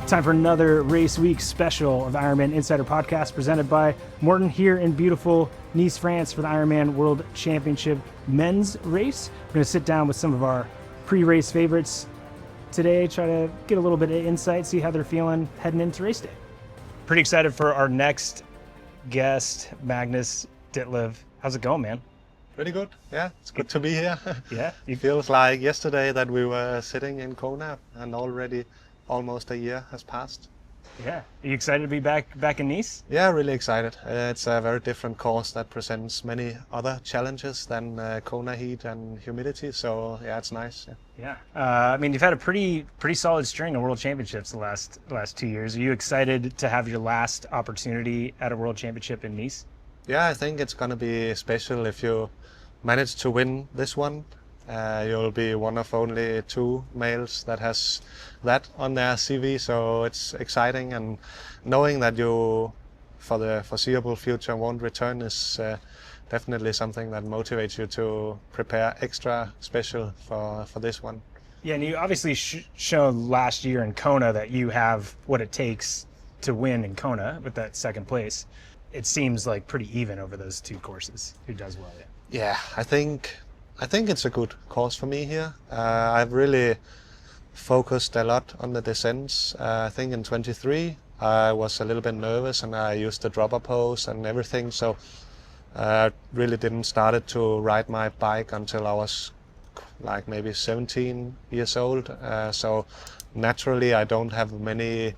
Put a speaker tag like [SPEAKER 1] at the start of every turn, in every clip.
[SPEAKER 1] Time for another Race Week special of Ironman Insider Podcast presented by Morton here in beautiful Nice, France for the Ironman World Championship men's race. We're going to sit down with some of our pre-race favorites today, try to get a little bit of insight, see how they're feeling heading into race day. Pretty excited for our next guest, Magnus Ditlev. How's it going, man?
[SPEAKER 2] Pretty good. Yeah, it's good to be here.
[SPEAKER 1] Yeah.
[SPEAKER 2] It feels like yesterday that we were sitting in Kona and already almost a year has passed.
[SPEAKER 1] Yeah. Are you excited to be back in Nice?
[SPEAKER 2] Yeah, really excited. It's a very different course that presents many other challenges than Kona heat and humidity. So yeah, it's nice.
[SPEAKER 1] Yeah. I mean, you've had a pretty solid string of World Championships the last 2 years. Are you excited to have your last opportunity at a World Championship in Nice?
[SPEAKER 2] Yeah, I think it's going to be special if you manage to win this one. You'll be one of only 2 males that has that on their CV, so it's exciting, and knowing that you for the foreseeable future won't return is definitely something that motivates you to prepare extra special for this one.
[SPEAKER 1] Yeah, and you obviously shown last year in Kona that you have what it takes to win in Kona with that second place. It seems like pretty even over those 2 courses. Who does well?
[SPEAKER 2] Yeah, I think it's a good course for me here. I've really focused a lot on the descents. I think in 23 I was a little bit nervous and I used the dropper pose and everything, so I really didn't start to ride my bike until I was like maybe 17 years old. So naturally I don't have many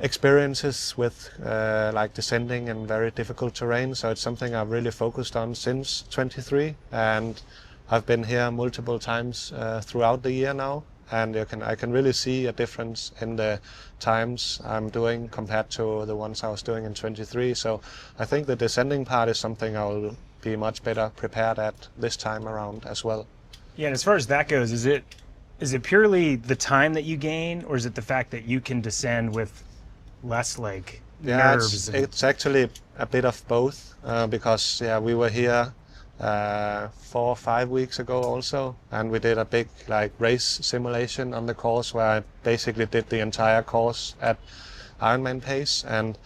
[SPEAKER 2] experiences with like descending in very difficult terrain, so it's something I've really focused on since 23, and I've been here multiple times throughout the year now, and I can really see a difference in the times I'm doing compared to the ones I was doing in 23. So I think the descending part is something I will be much better prepared at this time around as well.
[SPEAKER 1] Yeah, and as far as that goes, is it purely the time that you gain, or is it the fact that you can descend with less like nerves?
[SPEAKER 2] It's actually a bit of both, because we were here 4 or 5 weeks ago also, and we did a big like race simulation on the course where I basically did the entire course at Ironman pace, and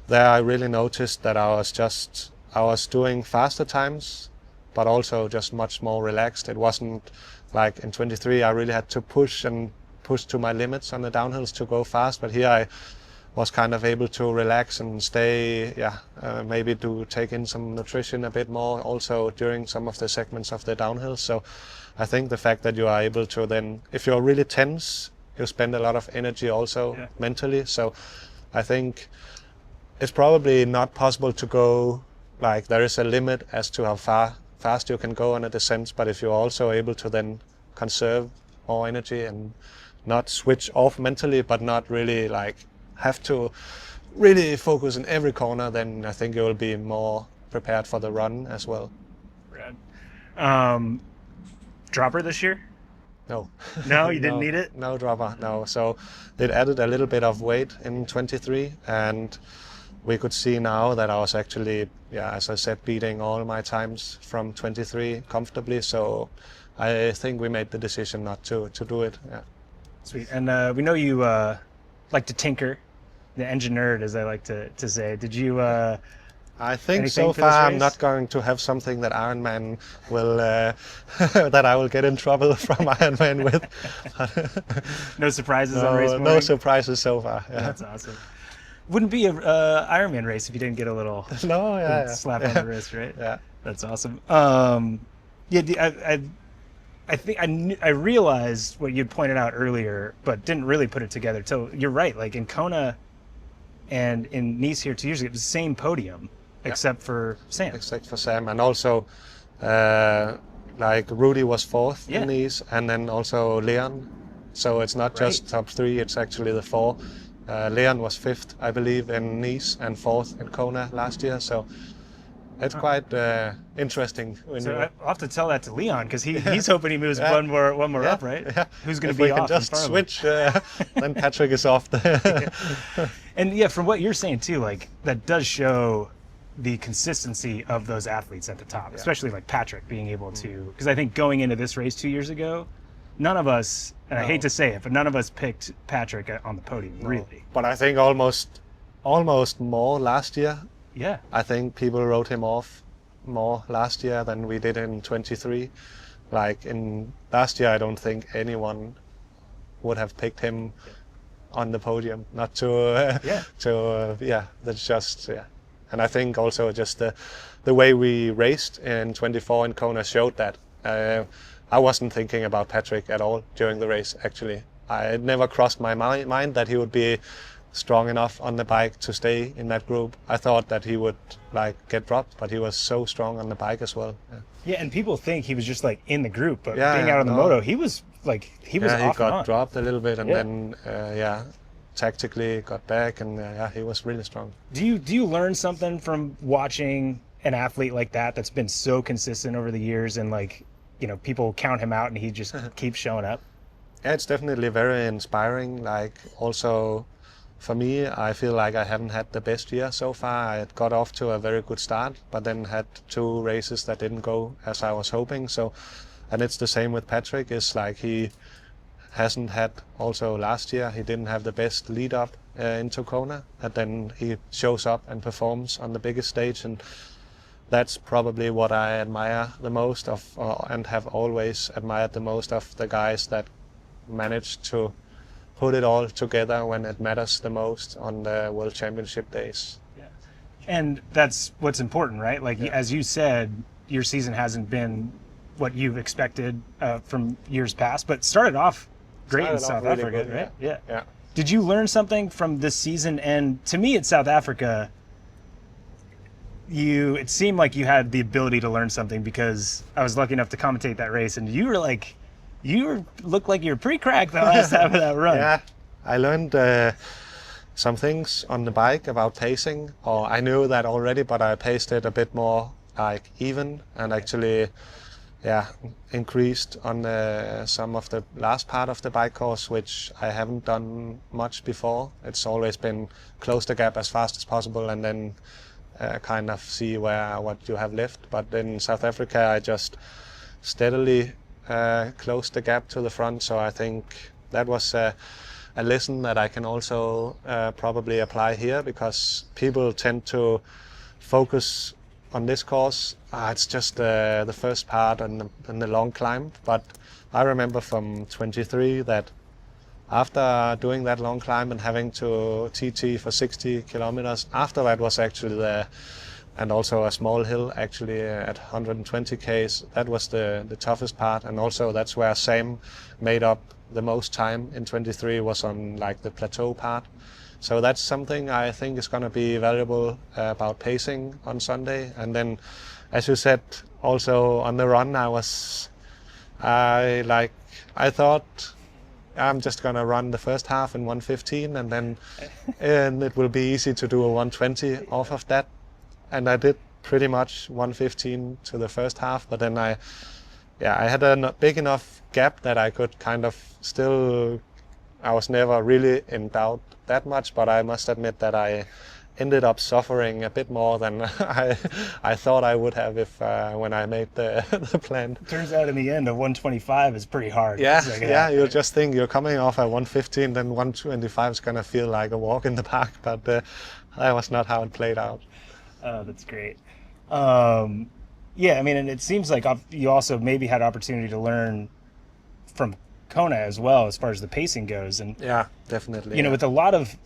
[SPEAKER 2] there I really noticed that I was doing faster times but also just much more relaxed. It wasn't like in 23 I really had to push to my limits on the downhills to go fast, but here I was kind of able to relax and stay, maybe to take in some nutrition a bit more also during some of the segments of the downhill. So I think the fact that you are able to then, if you're really tense, you spend a lot of energy also mentally. So I think it's probably not possible to go, like there is a limit as to how fast you can go on a descent, but if you're also able to then conserve more energy and not switch off mentally, but not really like have to really focus in every corner, then I think you will be more prepared for the run as well.
[SPEAKER 1] Rad. Dropper this year?
[SPEAKER 2] No.
[SPEAKER 1] No, you didn't need it?
[SPEAKER 2] No dropper, no. So it added a little bit of weight in 23, and we could see now that I was actually, as I said, beating all my times from 23 comfortably. So I think we made the decision not to do it. Yeah.
[SPEAKER 1] Sweet. And we know you like to tinker, the engine nerd, as I like to say. Did you?
[SPEAKER 2] I think so far I'm not going to have something that Ironman will that I will get in trouble from Ironman with.
[SPEAKER 1] No surprises on race morning?
[SPEAKER 2] No surprises so far. Yeah.
[SPEAKER 1] That's awesome. Wouldn't be a Ironman race if you didn't get a little slap on the wrist, right? Yeah. That's awesome. I think I realized what you'd pointed out earlier, but didn't really put it together. So you're right. Like in Kona and in Nice here 2 years ago, it was the same podium, except for Sam.
[SPEAKER 2] Except for Sam, and also like Rudy was 4th in Nice, and then also Leon. So it's not just top 3; it's actually the 4. Leon was 5th, I believe, in Nice and 4th in Kona last year. So it's quite interesting.
[SPEAKER 1] I'll have to tell that to Leon, because he's hoping he moves one more up, right? Yeah. Who's going to be off?
[SPEAKER 2] If we can just switch, then Patrick is off.
[SPEAKER 1] And from what you're saying too, like that does show the consistency of those athletes at the top, especially like Patrick being able to, because I think going into this race 2 years ago, none of us, and I hate to say it, but none of us picked Patrick on the podium, really.
[SPEAKER 2] But I think almost more last year.
[SPEAKER 1] Yeah.
[SPEAKER 2] I think people wrote him off more last year than we did in 23. Like in last year, I don't think anyone would have picked him on the podium. Not to, that's just, yeah. And I think also just the way we raced in 24 in Kona showed that. I wasn't thinking about Patrick at all during the race, actually. It never crossed my mind that he would be strong enough on the bike to stay in that group. I thought that he would like get dropped, but he was so strong on the bike as well.
[SPEAKER 1] Yeah, and people think he was just like in the group, but being out on the moto, he was off
[SPEAKER 2] he got dropped a little bit, and then tactically got back, and he was really strong.
[SPEAKER 1] Do you learn something from watching an athlete like that that's been so consistent over the years, and like, you know, people count him out and he just keeps showing up?
[SPEAKER 2] Yeah, it's definitely very inspiring. Like also for me, I feel like I haven't had the best year so far. I had got off to a very good start, but then had 2 races that didn't go as I was hoping. So, and it's the same with Patrick. It's like he hasn't had, also last year, he didn't have the best lead up into Kona, and then he shows up and performs on the biggest stage, and that's probably what I admire the most of, and have always admired the most of the guys that manage to put it all together when it matters the most on the World Championship days.
[SPEAKER 1] Yeah. And that's what's important, right? Like, as you said, your season hasn't been what you've expected from years past, but started off great in South Africa, right? Yeah. Did you learn something from this season? And to me, at South Africa, it seemed like you had the ability to learn something, because I was lucky enough to commentate that race, and you looked like you were pretty cracked the last half of that run.
[SPEAKER 2] Yeah, I learned some things on the bike about pacing, or I knew that already, but I paced it a bit more like even, and actually increased on some of the last part of the bike course, which I haven't done much before. It's always been close the gap as fast as possible and then kind of see what you have left. But in South Africa, I just steadily closed the gap to the front. So I think that was a lesson that I can also probably apply here, because people tend to focus on this course. It's just the first part and the long climb. But I remember from 23 that after doing that long climb and having to TT for 60 kilometers, after that was actually and also a small hill actually at 120 k's. That was the toughest part, and also that's where Sam made up the most time in 23, was on like the plateau part. So that's something I think is going to be valuable about pacing on Sunday. And then, as you said, also on the run, I thought I'm just going to run the first half in 1:15, and then it will be easy to do a 1:20 off of that. And I did pretty much 1:15 to the first half, but then I had a big enough gap that I could kind of I was never really in doubt that much, but I must admit that I ended up suffering a bit more than I thought I would have when I made the plan.
[SPEAKER 1] Turns out in the end, a 1:25 is pretty hard.
[SPEAKER 2] You just think you're coming off at 1:15, then 1:25 is going to feel like a walk in the park, but that was not how it played out.
[SPEAKER 1] Oh, that's great. I mean, and it seems like you also maybe had opportunity to learn from Kona as well, as far as the pacing goes. And
[SPEAKER 2] yeah, definitely.
[SPEAKER 1] You know, with a lot of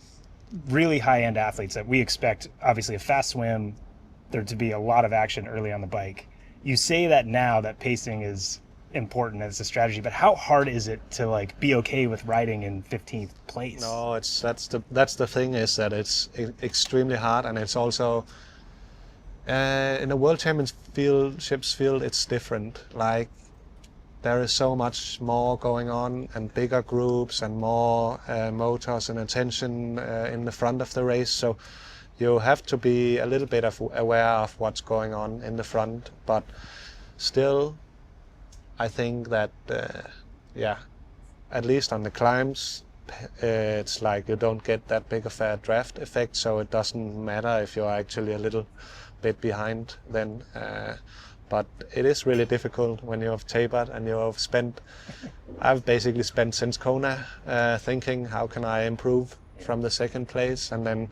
[SPEAKER 1] really high-end athletes that we expect, obviously a fast swim, there to be a lot of action early on the bike. You say that now, that pacing is important as a strategy, but how hard is it to like be okay with riding in 15th place?
[SPEAKER 2] No, that's the thing, is that it's extremely hard, and it's also in the World Championships field, it's different. Like, there is so much more going on, and bigger groups, and more motors and attention in the front of the race. So you have to be a little bit aware of what's going on in the front. But still, I think that, at least on the climbs, it's like you don't get that big of a draft effect. So it doesn't matter if you're actually a little bit behind then. but it is really difficult when you have tapered and you have I've basically spent since Kona thinking, how can I improve from the second place? And then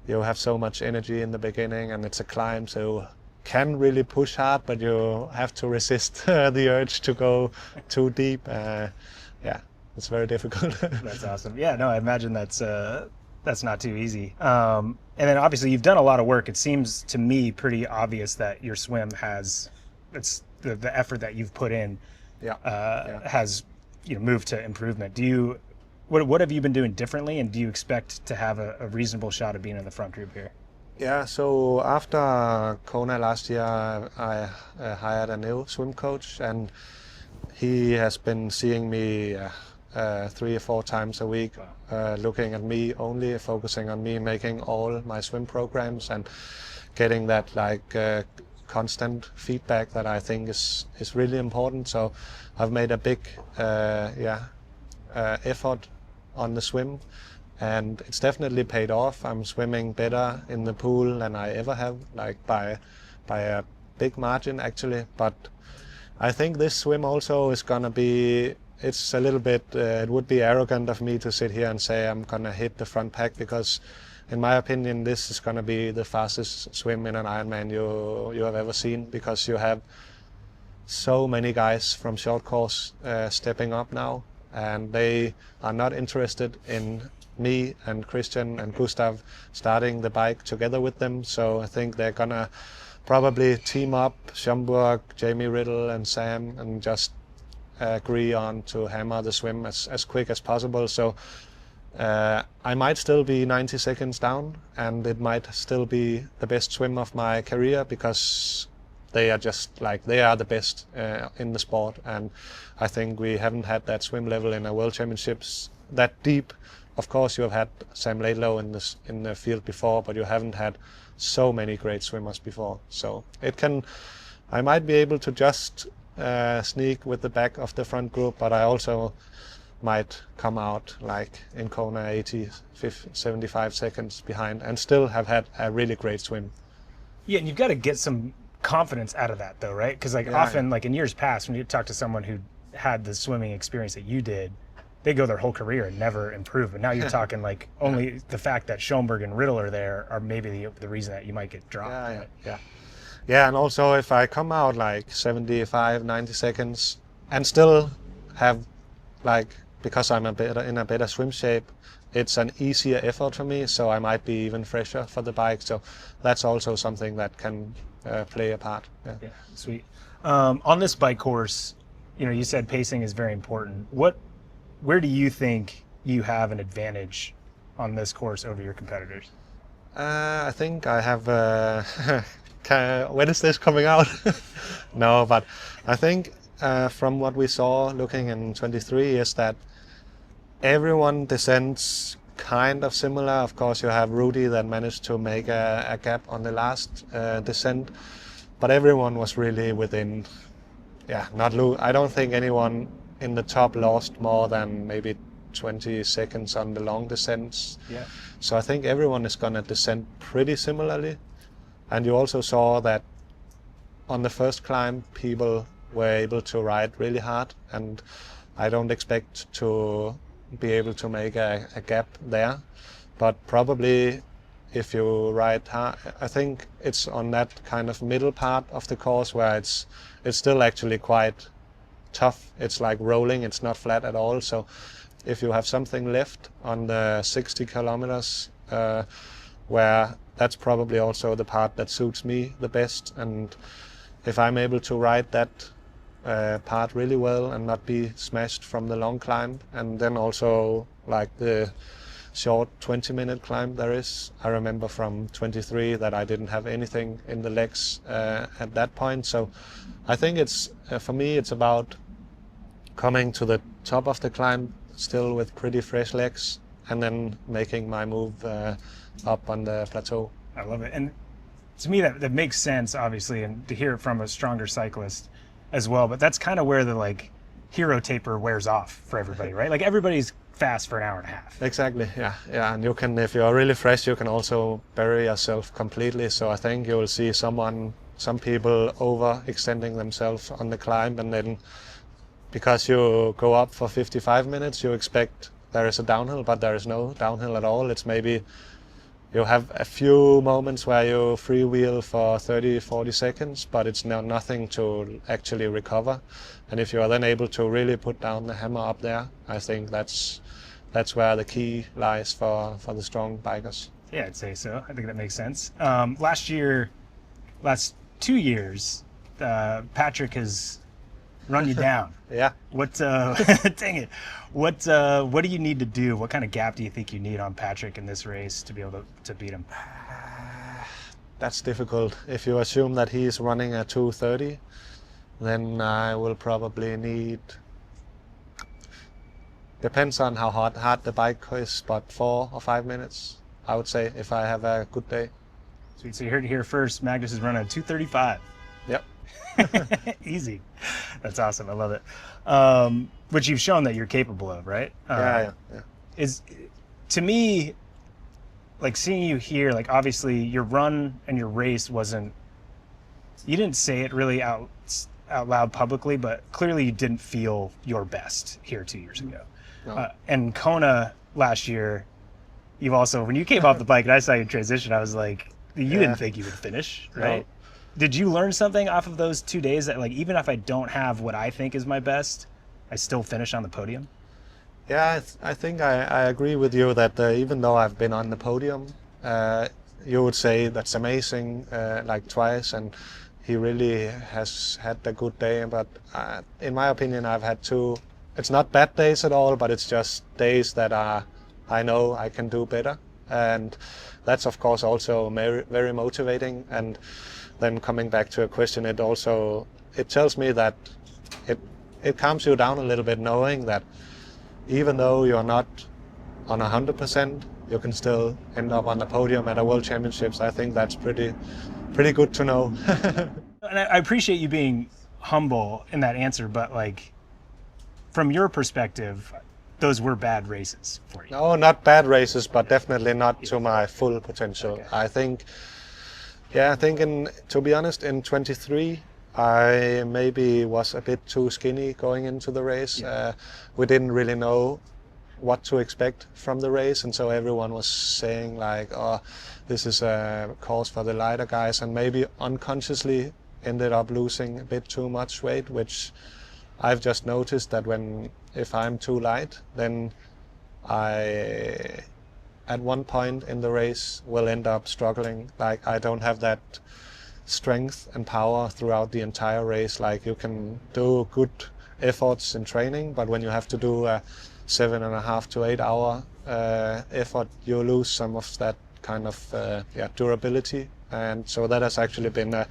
[SPEAKER 2] you have so much energy in the beginning, and it's a climb, so you can really push hard, but you have to resist the urge to go too deep. Yeah, it's very difficult.
[SPEAKER 1] That's awesome. Yeah, no, I imagine that's not too easy. And then obviously you've done a lot of work. It seems to me pretty obvious that your swim it's the effort that you've put in has moved to improvement. What have you been doing differently, and do you expect to have a reasonable shot of being in the front group here?
[SPEAKER 2] Yeah, so after Kona last year, I hired a new swim coach, and he has been seeing me 3 or 4 times a week, looking at me only, focusing on me, making all my swim programs and getting that constant feedback that I think is really important. So I've made a big effort on the swim, and it's definitely paid off. I'm swimming better in the pool than I ever have, by a big margin actually. But I think this swim also is gonna be, it's a little bit, it would be arrogant of me to sit here and say I'm gonna hit the front pack, because in my opinion this is gonna be the fastest swim in an Ironman you have ever seen, because you have so many guys from short course stepping up now, and they are not interested in me and Kristian and Gustav starting the bike together with them. So I think they're gonna probably team up, Schomburg, Jamie Riddle and Sam, and just agree on to hammer the swim as quick as possible. So I might still be 90 seconds down, and it might still be the best swim of my career, because they are just they are the best in the sport. And I think we haven't had that swim level in a World Championships that deep. Of course you have had Sam Laidlow in the field before, but you haven't had so many great swimmers before. So I might be able to just sneak with the back of the front group, but I also might come out in Kona 80, 50, 75 seconds behind and still have had a really great swim.
[SPEAKER 1] Yeah, and you've got to get some confidence out of that though, right? Because often in years past, when you talk to someone who had the swimming experience that you did, they go their whole career and never improve. But now you're talking only the fact that Schomburg and Riddle are there are maybe the reason that you might get dropped.
[SPEAKER 2] Yeah, and also if I come out 75, 90 seconds and still have because I'm in a better swim shape, it's an easier effort for me, so I might be even fresher for the bike. So that's also something that can play a part.
[SPEAKER 1] Yeah, sweet. On this bike course, you said pacing is very important. Where do you think you have an advantage on this course over your competitors?
[SPEAKER 2] I think I have. When is this coming out? No, but I think from what we saw looking in 23 is that everyone descends kind of similar. Of course, you have Rudy that managed to make a gap on the last descent, but everyone was really within. I don't think anyone in the top lost more than maybe 20 seconds on the long descents.
[SPEAKER 1] Yeah.
[SPEAKER 2] So I think everyone is going to descend pretty similarly. And you also saw that on the first climb, people were able to ride really hard, and I don't expect to be able to make a gap there. But probably if you ride hard, I think it's on that kind of middle part of the course where it's still actually quite tough. It's rolling, it's not flat at all. So if you have something left on the 60 kilometers, where that's probably also the part that suits me the best. And if I'm able to ride that part really well and not be smashed from the long climb, and then also the short 20-minute climb there is. I remember from 23 that I didn't have anything in the legs at that point. So I think it's for me it's about coming to the top of the climb still with pretty fresh legs, and then making my move up on the plateau.
[SPEAKER 1] I love it. And to me that makes sense, obviously, and to hear it from a stronger cyclist as well. But that's kind of where the hero taper wears off for everybody, right? Everybody's fast for an hour and a half.
[SPEAKER 2] Exactly, yeah. And you can, if you're really fresh, you can also bury yourself completely. So I think you will see someone some people overextending themselves on the climb, and then because you go up for 55 minutes, you expect there is a downhill, but there is no downhill at all. It's maybe you have a few moments where you freewheel for 30-40 seconds, but it's nothing to actually recover. And if you are then able to really put down the hammer up there, I think that's where the key lies for the strong bikers.
[SPEAKER 1] Yeah, I'd say so. I think that makes sense. Last 2 years, Patrick has run you down.
[SPEAKER 2] Yeah.
[SPEAKER 1] What? Dang it! What do you need to do? What kind of gap do you think you need on Patrick in this race to be able to beat him?
[SPEAKER 2] That's difficult. If you assume that he is running at 2:30, then I will probably need. Depends on how hard the bike is, but 4 or 5 minutes, I would say, if I have a good day.
[SPEAKER 1] Sweet. So you heard it here first. Magnus is running at 2:35.
[SPEAKER 2] Yep.
[SPEAKER 1] Easy. That's awesome. I love it. Which you've shown that you're capable of, right?
[SPEAKER 2] Yeah.
[SPEAKER 1] Is, to me, like seeing you here, like obviously your run and your race wasn't, you didn't say it really out loud publicly, but clearly you didn't feel your best here 2 years ago. No. And Kona last year, you've also, when you came off the bike and I saw you transition, I was like, you didn't think you would finish, right? No. Did you learn something off of those 2 days that, like, even if I don't have what I think is my best, I still finish on the podium?
[SPEAKER 2] Yeah, I think I agree with you that even though I've been on the podium, you would say that's amazing, like twice, and he really has had a good day. But in my opinion, I've had 2, it's not bad days at all, but it's just days that I know I can do better. And that's, of course, also very, very motivating. And then coming back to a question, it tells me that it calms you down a little bit, knowing that even though you're not on 100%, you can still end up on the podium at a World Championships. I think that's pretty good to know.
[SPEAKER 1] And I appreciate you being humble in that answer, but like from your perspective, those were bad races for you.
[SPEAKER 2] No, not bad races, but definitely not to my full potential. Okay. I think to be honest, in 23, I maybe was a bit too skinny going into the race. Yeah. We didn't really know what to expect from the race, and so everyone was saying like, oh, this is a course for the lighter guys, and maybe unconsciously ended up losing a bit too much weight, which I've just noticed that if I'm too light, then I at one point in the race will end up struggling. Like I don't have that strength and power throughout the entire race. Like you can do good efforts in training, but when you have to do a 7.5 to 8 hour effort, you lose some of that kind of durability. And so that has actually been a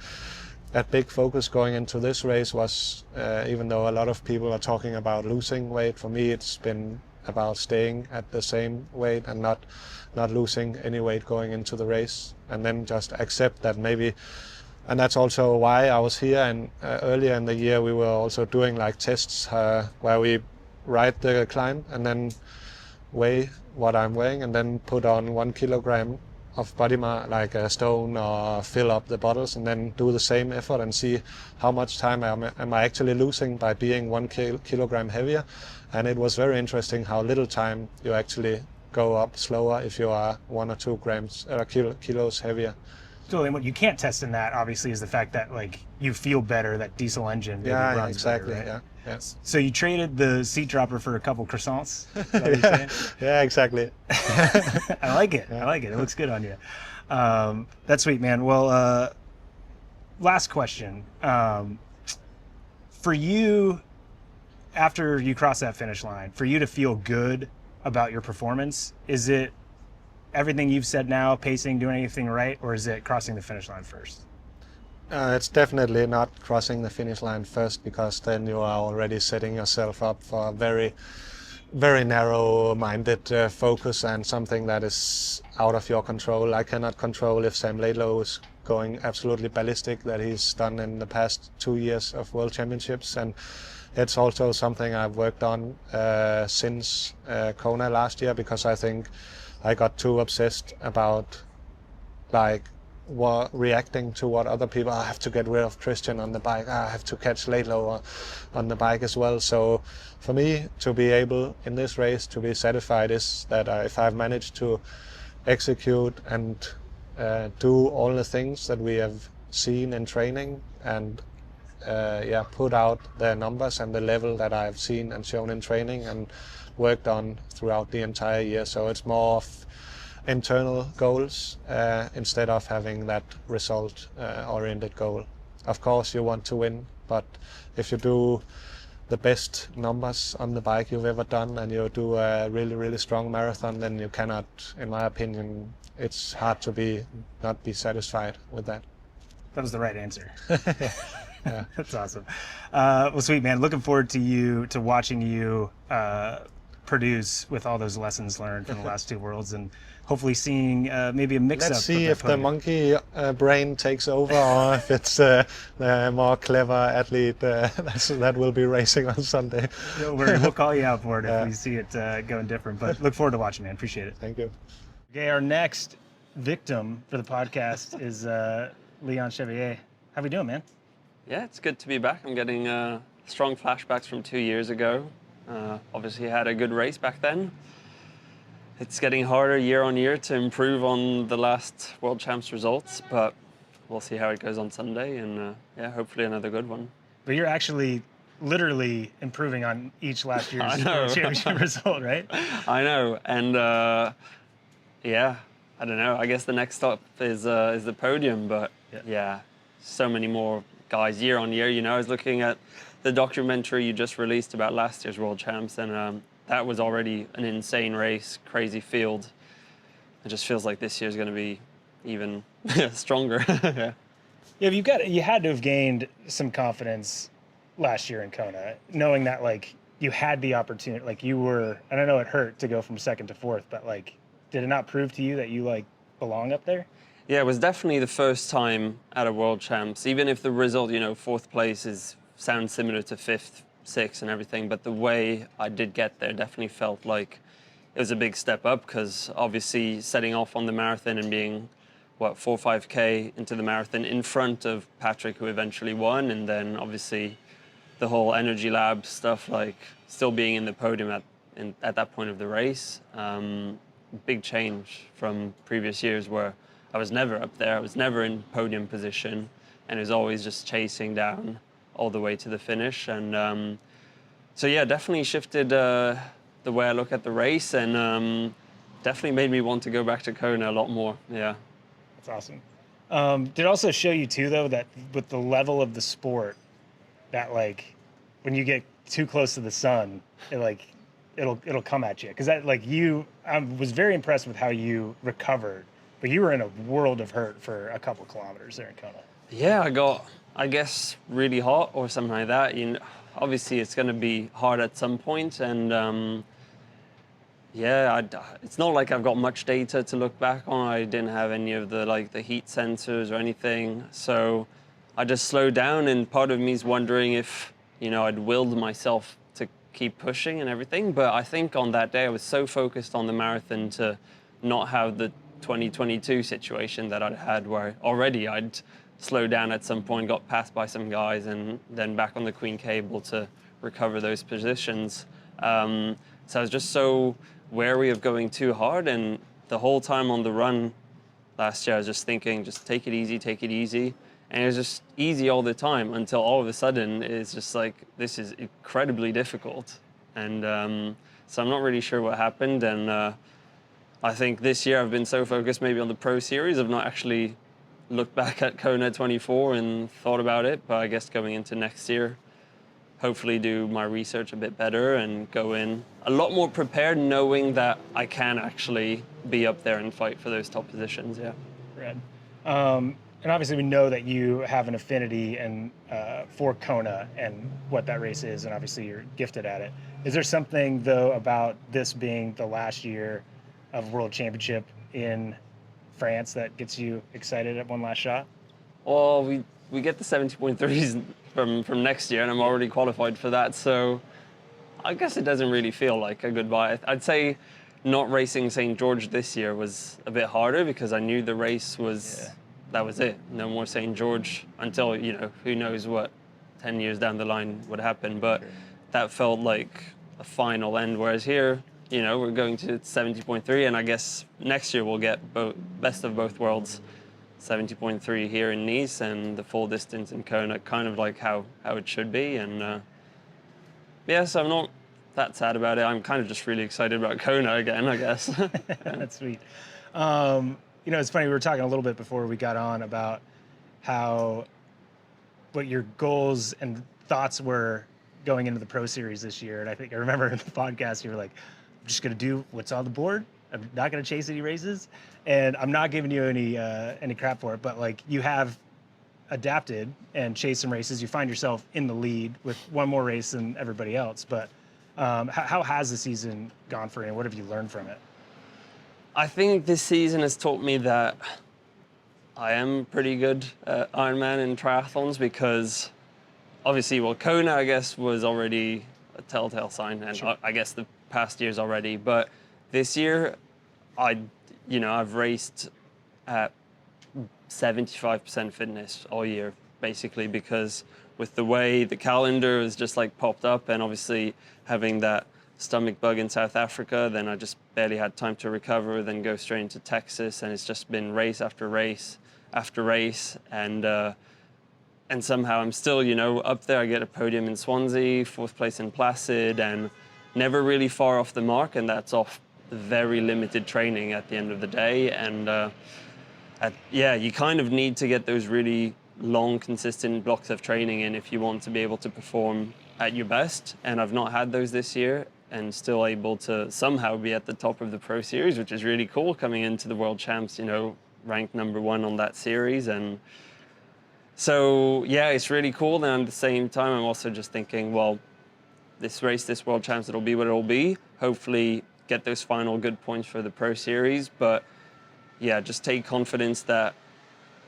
[SPEAKER 2] big focus going into this race. Was even though a lot of people are talking about losing weight, for me it's been about staying at the same weight and not losing any weight going into the race, and then just accept that maybe. And that's also why I was here, and earlier in the year we were also doing like tests where we ride the climb and then weigh what I'm weighing and then put on 1 kilogram of body mass, like a stone, or fill up the bottles and then do the same effort and see how much time am I actually losing by being 1 kilogram heavier. And it was very interesting how little time you actually go up slower if you are 1 or 2 kilos heavier.
[SPEAKER 1] So what you can't test in that obviously is the fact that like you feel better, that diesel engine maybe runs
[SPEAKER 2] exactly
[SPEAKER 1] better, right?
[SPEAKER 2] Yeah. Yes.
[SPEAKER 1] So you traded the seat dropper for a couple croissants? Is that what you're saying?
[SPEAKER 2] Yeah, exactly.
[SPEAKER 1] I like it. Yeah. I like it. It looks good on you. That's sweet, man. Well, last question. For you, after you cross that finish line, for you to feel good about your performance, is it everything you've said now, pacing, doing anything right, or is it crossing the finish line first?
[SPEAKER 2] It's definitely not crossing the finish line first, because then you are already setting yourself up for a very, very narrow-minded focus and something that is out of your control. I cannot control if Sam Laidlow is going absolutely ballistic, that he's done in the past 2 years of World Championships, and it's also something I've worked on since Kona last year, because I think I got too obsessed about like reacting to what other people. I have to get rid of Kristian on the bike. I have to catch Lieto on the bike as well. So for me to be able in this race to be satisfied is that if I've managed to execute and do all the things that we have seen in training and put out the numbers and the level that I've seen and shown in training and worked on throughout the entire year. So it's more of internal goals instead of having that result oriented goal. Of course you want to win, but if you do the best numbers on the bike you've ever done and you do a really strong marathon, then you cannot, in my opinion, it's hard to not be satisfied with that.
[SPEAKER 1] That was the right answer.
[SPEAKER 2] Yeah.
[SPEAKER 1] That's awesome. Well, sweet, man. Looking forward to watching you produce with all those lessons learned from the last two worlds, and hopefully seeing maybe a mix-up.
[SPEAKER 2] Let's see if the monkey brain takes over, or if it's the more clever athlete that will be racing on Sunday.
[SPEAKER 1] Don't worry, we'll call you out for it if we see it going different. But look forward to watching, man. Appreciate it.
[SPEAKER 2] Thank you.
[SPEAKER 1] Okay, our next victim for the podcast is Leon Chevalier. How we doing, man?
[SPEAKER 3] Yeah, it's good to be back. I'm getting strong flashbacks from 2 years ago. Obviously had a good race back then. It's getting harder year on year to improve on the last World Champs results, but we'll see how it goes on Sunday, and hopefully another good one.
[SPEAKER 1] But you're actually literally improving on each last year's World Championship result, right?
[SPEAKER 3] I know, and I don't know. I guess the next stop is the podium, but so many more guys year on year. You know, I was looking at the documentary you just released about last year's World Champs, and that was already an insane race, crazy field. It just feels like this year's going to be even stronger.
[SPEAKER 1] Yeah, you had to have gained some confidence last year in Kona, knowing that like you had the opportunity, like you were, and I know it hurt to go from second to fourth, but like, did it not prove to you that you like belong up there?
[SPEAKER 3] Yeah, it was definitely the first time at a World Champs, even if the result, you know, fourth place sounds similar to fifth, sixth and everything, but the way I did get there definitely felt like it was a big step up, because obviously setting off on the marathon and being, 4 or 5K into the marathon in front of Patrick, who eventually won, and then obviously the whole Energy Lab stuff, like still being in the podium at that point of the race. Big change from previous years where I was never up there, I was never in podium position, and it was always just chasing down all the way to the finish. And so yeah, definitely shifted the way I look at the race, and definitely made me want to go back to Kona a lot more. Yeah.
[SPEAKER 1] That's awesome. Did it also show you too, though, that with the level of the sport, that like when you get too close to the sun, it'll come at you? Because that I was very impressed with how you recovered, but you were in a world of hurt for a couple kilometers there in Kona.
[SPEAKER 3] Yeah, I got, I guess, really hot or something like that. You know, obviously it's going to be hard at some point, and it's not like I've got much data to look back on. I didn't have any of the heat sensors or anything, so I just slowed down. And part of me is wondering if, you know, I'd willed myself to keep pushing and everything. But I think on that day I was so focused on the marathon to not have the 2022 situation that I'd had, where already I'd slowed down at some point, got passed by some guys, and then back on the Queen Cable to recover those positions. So I was just so wary of going too hard, and the whole time on the run last year I was just thinking, just take it easy, and it was just easy all the time until all of a sudden it's just like, this is incredibly difficult. And so I'm not really sure what happened, and I think this year I've been so focused maybe on the Pro Series, I've not actually looked back at Kona 24 and thought about it. But I guess going into next year, hopefully do my research a bit better and go in a lot more prepared, knowing that I can actually be up there and fight for those top positions. Yeah.
[SPEAKER 1] Rad. And obviously we know that you have an affinity for Kona and what that race is, and obviously you're gifted at it. Is there something, though, about this being the last year of World Championship in France that gets you excited at one last shot?
[SPEAKER 3] Well, we get the 70.3s from next year, and I'm already qualified for that, so I guess it doesn't really feel like a goodbye. I'd say not racing St. George this year was a bit harder, because I knew the race was that was it. No more St. George until, you know, who knows what 10 years down the line would happen. But that felt like a final end. Whereas here, you know, we're going to 70.3, and I guess next year we'll get best of both worlds. 70.3 here in Nice and the full distance in Kona, kind of like how it should be. And yeah, so I'm not that sad about it. I'm kind of just really excited about Kona again, I guess.
[SPEAKER 1] That's sweet. You know, it's funny, we were talking a little bit before we got on about what your goals and thoughts were going into the Pro Series this year. And I think I remember in the podcast, you were like, I'm just going to do what's on the board. I'm not going to chase any races. And I'm not giving you any crap for it, but like you have adapted and chased some races. You find yourself in the lead with one more race than everybody else. But how has the season gone for you, and what have you learned from it?
[SPEAKER 3] I think this season has taught me that I am pretty good at Ironman and triathlons, because obviously, well, Kona, I guess, was already a telltale sign, and
[SPEAKER 1] Sure.
[SPEAKER 3] I guess the past years already. But this year, I've raced at 75% fitness all year, basically, because with the way the calendar has just like popped up, and obviously having that stomach bug in South Africa, then I just barely had time to recover, then go straight into Texas, and it's just been race after race after race, and somehow I'm still, you know, up there. I get a podium in Swansea, 4th place in Placid, and never really far off the mark, and that's off very limited training at the end of the day. And you kind of need to get those really long, consistent blocks of training in if you want to be able to perform at your best, and I've not had those this year, and still able to somehow be at the top of the Pro Series, which is really cool, coming into the World Champs, you know, ranked #1 on that series. And so, yeah, it's really cool. And at the same time, I'm also just thinking, well, this race, this World Champs, it'll be what it'll be. Hopefully get those final good points for the Pro Series. But yeah, just take confidence that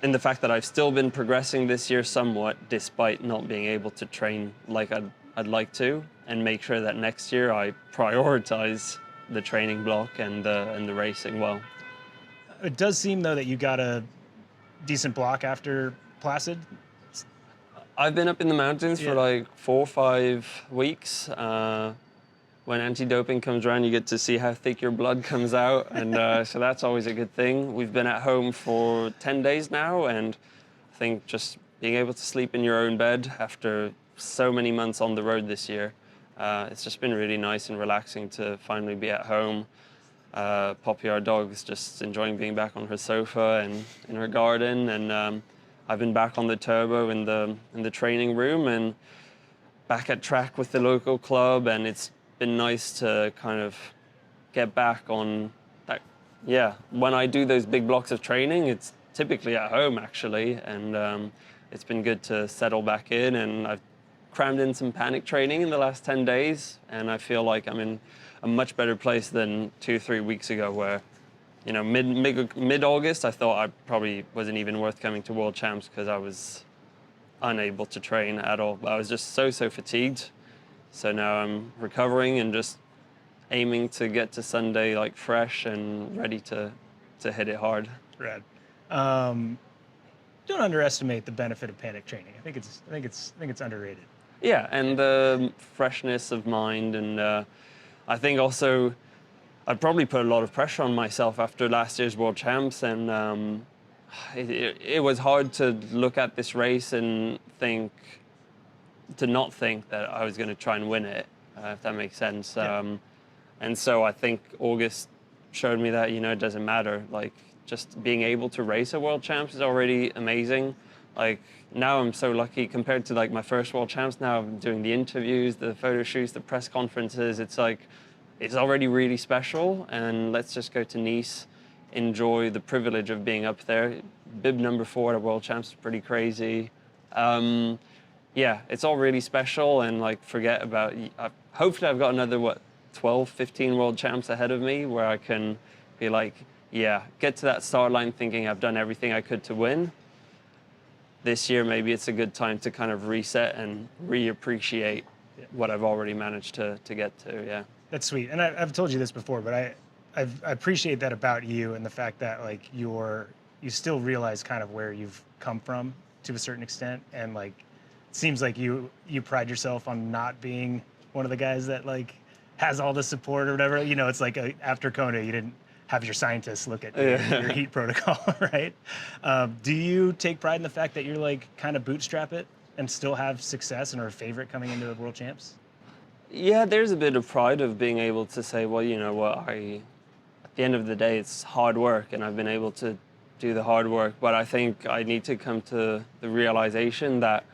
[SPEAKER 3] in the fact that I've still been progressing this year somewhat, despite not being able to train like I'd like to, and make sure that next year I prioritize the training block and the racing well.
[SPEAKER 1] It does seem, though, that you got a decent block after Placid.
[SPEAKER 3] I've been up in the mountains for like 4 or 5 weeks. When anti-doping comes around, you get to see how thick your blood comes out, and so that's always a good thing. We've been at home for 10 days now, and I think just being able to sleep in your own bed after so many months on the road this year, it's just been really nice and relaxing to finally be at home. Poppy, our dog, is just enjoying being back on her sofa and in her garden, and I've been back on the turbo in the training room and back at track with the local club, and it's been nice to kind of get back on that. Yeah, when I do those big blocks of training, it's typically at home, actually, and it's been good to settle back in, and I've crammed in some panic training in the last 10 days, and I feel like I'm in a much better place than 2-3 weeks ago, where, you know, mid-August, I thought I probably wasn't even worth coming to World Champs because I was unable to train at all. I was just so fatigued. So now I'm recovering and just aiming to get to Sunday like fresh and ready to hit it hard.
[SPEAKER 1] Rad. Don't underestimate the benefit of panic training. I think it's underrated.
[SPEAKER 3] Yeah, and the freshness of mind, and I think also I'd probably put a lot of pressure on myself after last year's World Champs, and it was hard to look at this race and not think that I was going to try and win it, if that makes sense.
[SPEAKER 1] Yeah.
[SPEAKER 3] And so I think August showed me that, you know, it doesn't matter. Like, just being able to race a World Champs is already amazing. Like, now I'm so lucky compared to like my first World Champs. Now I'm doing the interviews, the photo shoots, the press conferences. It's like, it's already really special. And let's just go to Nice, enjoy the privilege of being up there. Bib #4 at World Champs is pretty crazy. Yeah, it's all really special, and like, forget about, hopefully I've got another, 12, 15 World Champs ahead of me, where I can be like, yeah, get to that start line thinking I've done everything I could to win. This year, maybe it's a good time to kind of reset and reappreciate what I've already managed to get to, yeah.
[SPEAKER 1] That's sweet. And I've told you this before, but I appreciate that about you, and the fact that like you're you still realize kind of where you've come from to a certain extent, and like it seems like you pride yourself on not being one of the guys that like has all the support or whatever. You know, it's like after Kona, you didn't have your scientists look at your heat protocol, right? Do you take pride in the fact that you're like kind of bootstrap it and still have success and are a favorite coming into the World Champs?
[SPEAKER 3] Yeah, there's a bit of pride of being able to say, well, you know what, at the end of the day, it's hard work, and I've been able to do the hard work. But I think I need to come to the realization that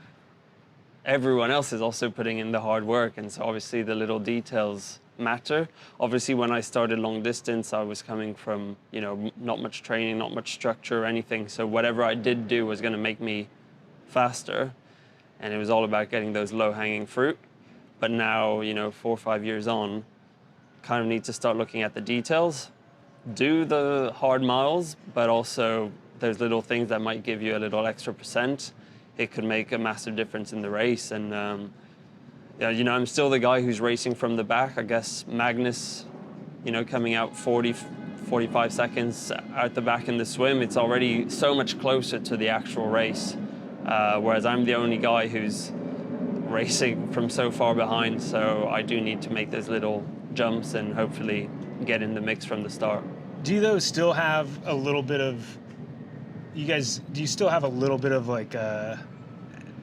[SPEAKER 3] everyone else is also putting in the hard work, and so obviously the little details matter. Obviously, when I started long distance, I was coming from, you know, not much training, not much structure or anything. So whatever I did do was going to make me faster, and it was all about getting those low-hanging fruit. But now, you know, 4 or 5 years on, kind of need to start looking at the details, do the hard miles, but also those little things that might give you a little extra percent. It could make a massive difference in the race. And yeah, you know, I'm still the guy who's racing from the back. I guess Magnus, you know, coming out 40, 45 seconds out the back in the swim, it's already so much closer to the actual race. Whereas I'm the only guy who's racing from so far behind. So I do need to make those little jumps and hopefully get in the mix from the start.
[SPEAKER 1] Do you though still have a little bit of, do you still have a little bit of like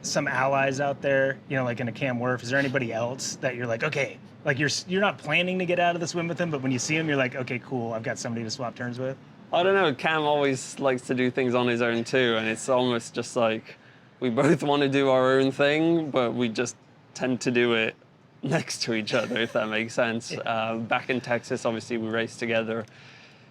[SPEAKER 1] some allies out there, you know, like in a Cam Wurf? Is there anybody else that you're like, okay, like you're not planning to get out of the swim with him, but when you see him, you're like, okay, cool, I've got somebody to swap turns with?
[SPEAKER 3] I don't know, Cam always likes to do things on his own too, and it's almost just like we both want to do our own thing, but we just tend to do it next to each other, if that makes sense. Back in Texas, obviously we raced together,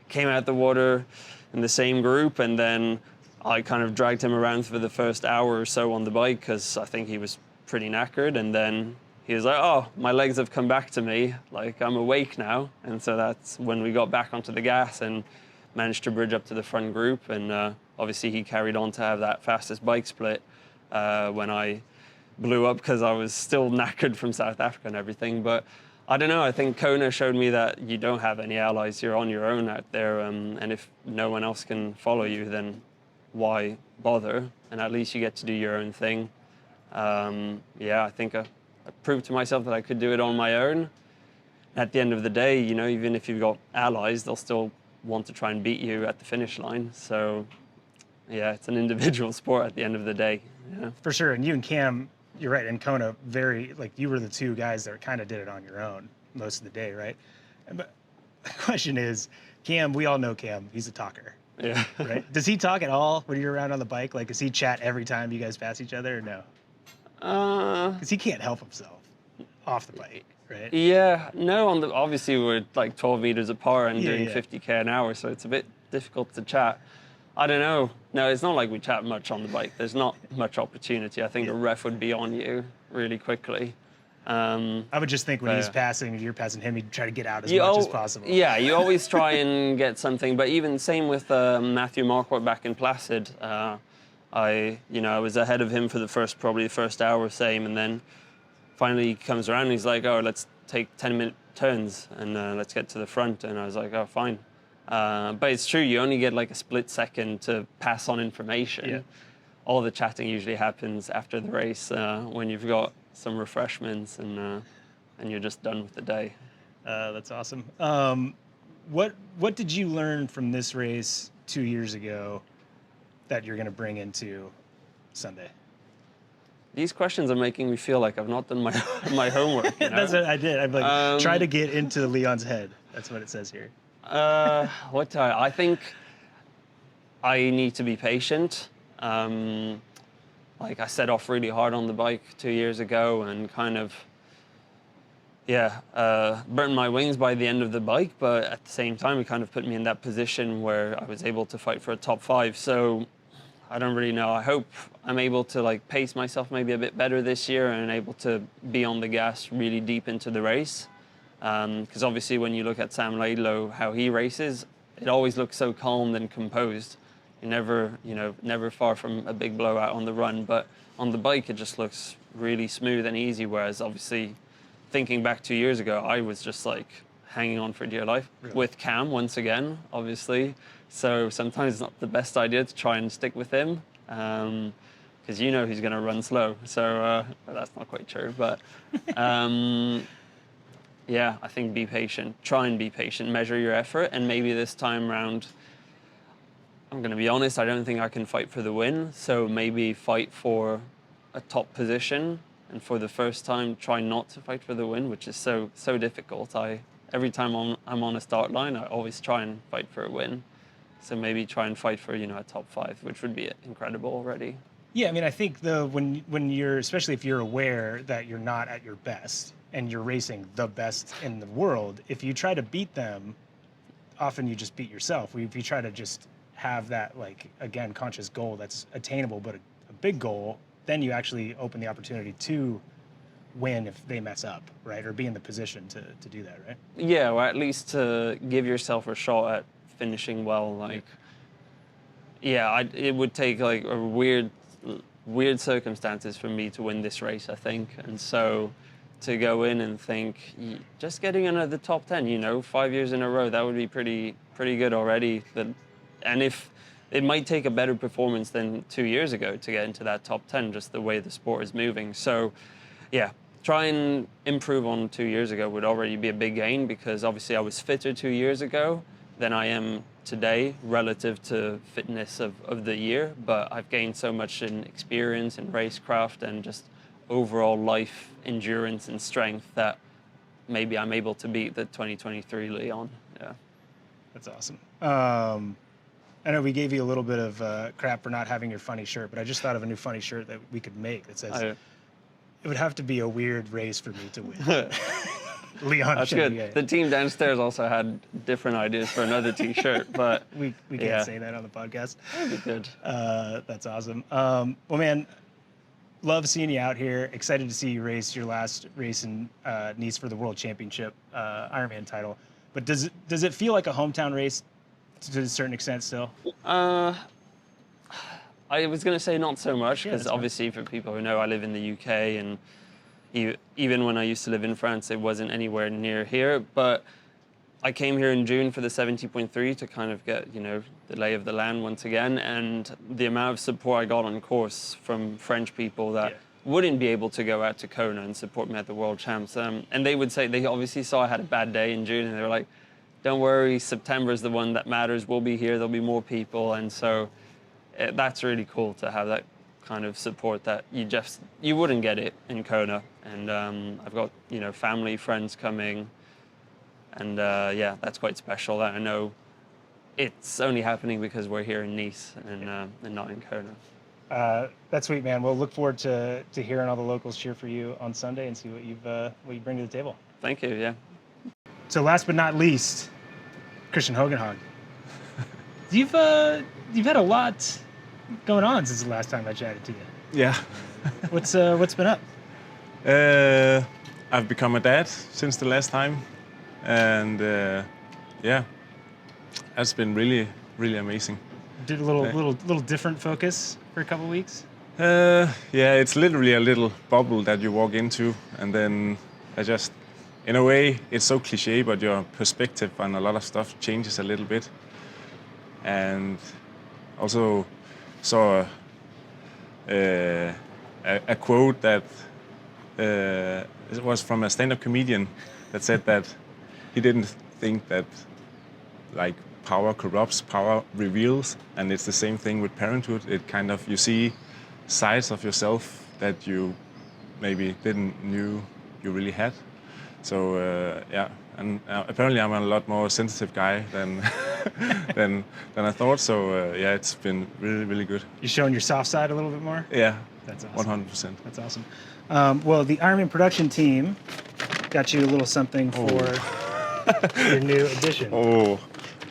[SPEAKER 3] came out the water in the same group, and then I kind of dragged him around for the first hour or so on the bike because I think he was pretty knackered, and then he was like, oh, my legs have come back to me, like I'm awake now. And so that's when we got back onto the gas and managed to bridge up to the front group, and obviously he carried on to have that fastest bike split when I blew up because I was still knackered from South Africa and everything. But I don't know, I think Kona showed me that you don't have any allies, you're on your own out there, and if no one else can follow you, then why bother? And at least you get to do your own thing. Yeah, I think I proved to myself that I could do it on my own. At the end of the day, you know, even if you've got allies, they'll still want to try and beat you at the finish line. So yeah, it's an individual sport at the end of the day. Yeah. For
[SPEAKER 1] sure. And you and Cam, you're right, in Kona, you were the two guys that kind of did it on your own most of the day, right? But the question is, Cam, we all know Cam, he's a talker.
[SPEAKER 3] Yeah.
[SPEAKER 1] Right? Does he talk at all when you're around on the bike? Like, does he chat every time you guys pass each other, or no? Because he can't help himself off the bike, right?
[SPEAKER 3] Yeah, no, obviously we're like 12 meters apart and doing 50K an hour, so it's a bit difficult to chat. I don't know. No, it's not like we chat much on the bike. There's not much opportunity. I think a ref would be on you really quickly.
[SPEAKER 1] I would just think when he's passing, if you're passing him, he'd try to get out as much as possible.
[SPEAKER 3] Yeah, you always try and get something. But even same with Matthew Marquardt back in Placid. I was ahead of him for probably the first hour, same, and then finally he comes around and he's like, oh, let's take 10-minute turns and let's get to the front. And I was like, oh, fine. But it's true, you only get like a split second to pass on information. Yeah. All the chatting usually happens after the race when you've got some refreshments and you're just done with the day.
[SPEAKER 1] That's awesome. What did you learn from this race 2 years ago that you're going to bring into Sunday?
[SPEAKER 3] These questions are making me feel like I've not done my homework. You know?
[SPEAKER 1] That's what I did. I'm like, try to get into Leon's head. That's what it says here.
[SPEAKER 3] I think I need to be patient. Like I set off really hard on the bike 2 years ago and kind of, burnt my wings by the end of the bike, but at the same time, it kind of put me in that position where I was able to fight for a top 5. So I don't really know. I hope I'm able to like pace myself maybe a bit better this year and able to be on the gas really deep into the race. Because obviously when you look at Sam Laidlow, how he races, it always looks so calm and composed. You're never far from a big blowout on the run, but on the bike it just looks really smooth and easy, whereas obviously thinking back 2 years ago, I was just like hanging on for dear life. Really? With Cam once again, obviously. So sometimes it's not the best idea to try and stick with him, because you know he's going to run slow. So that's not quite true, but yeah, I think be patient. Try and be patient. Measure your effort, and maybe this time round, I'm going to be honest, I don't think I can fight for the win. So maybe fight for a top position, and for the first time, try not to fight for the win, which is so difficult. Every time I'm on a start line, I always try and fight for a win. So maybe try and fight for, a top 5, which would be incredible already.
[SPEAKER 1] Yeah, I mean, I think when you're, especially if you're aware that you're not at your best and you're racing the best in the world, if you try to beat them, often you just beat yourself. If you try to just have that, like, again, conscious goal that's attainable, but a big goal, then you actually open the opportunity to win if they mess up, right? Or be in the position to do that, right?
[SPEAKER 3] Yeah, or at least to give yourself a shot at finishing well. Like, yeah, it would take like a weird circumstances for me to win this race, I think. And so to go in and think, just getting another top 10, 5 years in a row, that would be pretty good already. And if it might take a better performance than 2 years ago to get into that top 10, just the way the sport is moving. So yeah, try and improve on 2 years ago would already be a big gain, because obviously I was fitter 2 years ago than I am today relative to fitness of the year, but I've gained so much in experience and racecraft and just overall life endurance and strength that maybe I'm able to beat the 2023 Leon. Yeah.
[SPEAKER 1] That's awesome. I know we gave you a little bit of crap for not having your funny shirt, but I just thought of a new funny shirt that we could make that says, it would have to be a weird race for me to win. Leon
[SPEAKER 3] That's
[SPEAKER 1] Chevalier.
[SPEAKER 3] good. The team downstairs also had different ideas for another T-shirt, but
[SPEAKER 1] we can't say that on the podcast.
[SPEAKER 3] That'd be good.
[SPEAKER 1] That's awesome. Well, man, love seeing you out here. Excited to see you race your last race in Nice for the World Championship Ironman title. But does it feel like a hometown race to a certain extent still?
[SPEAKER 3] I was going to say not so much, because
[SPEAKER 1] that's
[SPEAKER 3] obviously for people who know, I live in the UK, and even when I used to live in France, it wasn't anywhere near here. But I came here in June for the 70.3 to kind of get, the lay of the land once again. And the amount of support I got on course from French people that wouldn't be able to go out to Kona and support me at the World Champs. And they would say, they obviously saw I had a bad day in June, and they were like, don't worry, September is the one that matters. We'll be here. There'll be more people. And so that's really cool to have that kind of support that you wouldn't get it in Kona. And I've got, family, friends coming. And yeah, that's quite special. That I know it's only happening because we're here in Nice and not in Kona.
[SPEAKER 1] That's sweet, man. We'll look forward to hearing all the locals cheer for you on Sunday and see what you bring to the table.
[SPEAKER 3] Thank you, yeah.
[SPEAKER 1] So last but not least, Kristian Hogenhaug. You've had a lot going on since the last time I chatted to you.
[SPEAKER 4] Yeah.
[SPEAKER 1] What's been up?
[SPEAKER 4] I've become a dad since the last time, and yeah, that's been really, really amazing.
[SPEAKER 1] Did a little different focus for a couple weeks.
[SPEAKER 4] Yeah, it's literally a little bubble that you walk into, and then in a way, it's so cliche, but your perspective on a lot of stuff changes a little bit. And also saw a quote that it was from a stand-up comedian that said that he didn't think that like power corrupts, power reveals, and it's the same thing with parenthood. It kind of, you see sides of yourself that you maybe didn't knew you really had. So yeah, and apparently I'm a lot more sensitive guy than than I thought. So yeah, it's been really, really good.
[SPEAKER 1] You showing your soft side a little bit more?
[SPEAKER 4] Yeah,
[SPEAKER 1] that's awesome.
[SPEAKER 4] 100%.
[SPEAKER 1] That's awesome. Well, the Ironman production team got you a little something for your new addition.
[SPEAKER 4] Oh,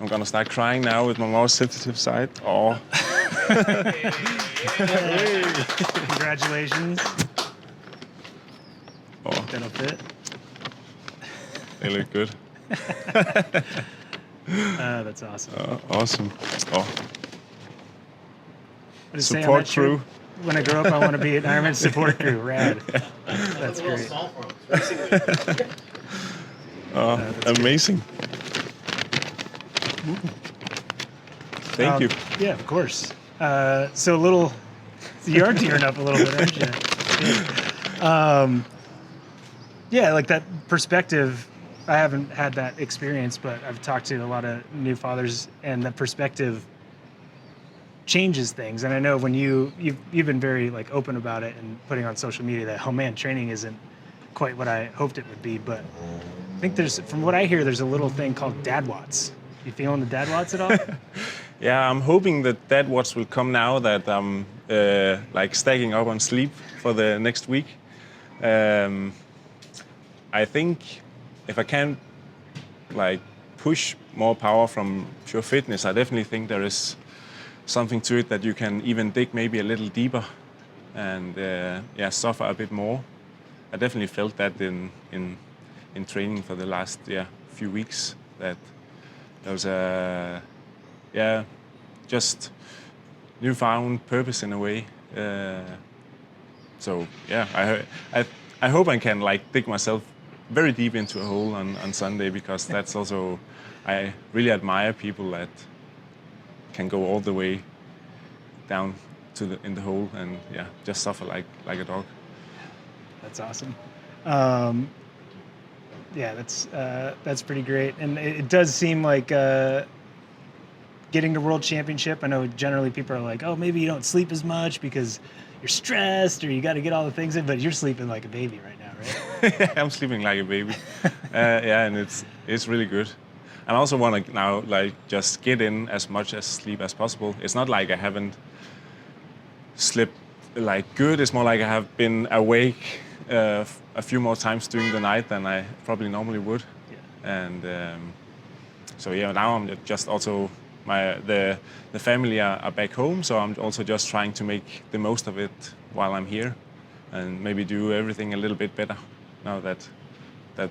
[SPEAKER 4] I'm gonna start crying now with my more sensitive side. Oh.
[SPEAKER 1] Congratulations.
[SPEAKER 4] Oh.
[SPEAKER 1] That'll fit.
[SPEAKER 4] They look good.
[SPEAKER 1] That's awesome.
[SPEAKER 4] Awesome. Oh.
[SPEAKER 1] What does it say on
[SPEAKER 4] Support
[SPEAKER 1] that shirt?
[SPEAKER 4] crew.
[SPEAKER 1] When I grow up, I want to be an Ironman support crew. Rad. That's great.
[SPEAKER 4] Amazing. Thank you.
[SPEAKER 1] Yeah, of course. So you are tearing up a little bit, aren't you? Yeah, like that perspective. I haven't had that experience, but I've talked to a lot of new fathers, and the perspective changes things. And I know when you've been very like open about it and putting on social media that, oh man, training isn't quite what I hoped it would be. But I think from what I hear, there's a little thing called dad watts. You feeling the dad watts at all?
[SPEAKER 4] Yeah, I'm hoping that watch will come now that I'm like stacking up on sleep for the next week. I think if I can like push more power from pure fitness, I definitely think there is something to it that you can even dig maybe a little deeper and suffer a bit more. I definitely felt that in training for the last few weeks, that there was a just newfound purpose in a way. So yeah, I hope I can like dig myself very deep into a hole on Sunday, because that's also, I really admire people that can go all the way down to in the hole and just suffer like a dog.
[SPEAKER 1] That's awesome. That's pretty great, and it does seem like getting to World Championship. I know generally people are like, oh, maybe you don't sleep as much because you're stressed or you got to get all the things in, but you're sleeping like a baby right now, right?
[SPEAKER 4] I'm sleeping like a baby. And it's really good. And I also want to now like just get in as much as sleep as possible. It's not like I haven't slept like good. It's more like I have been awake a few more times during the night than I probably normally would. Yeah. And so now I'm just also the family are back home, so I'm also just trying to make the most of it while I'm here, and maybe do everything a little bit better now that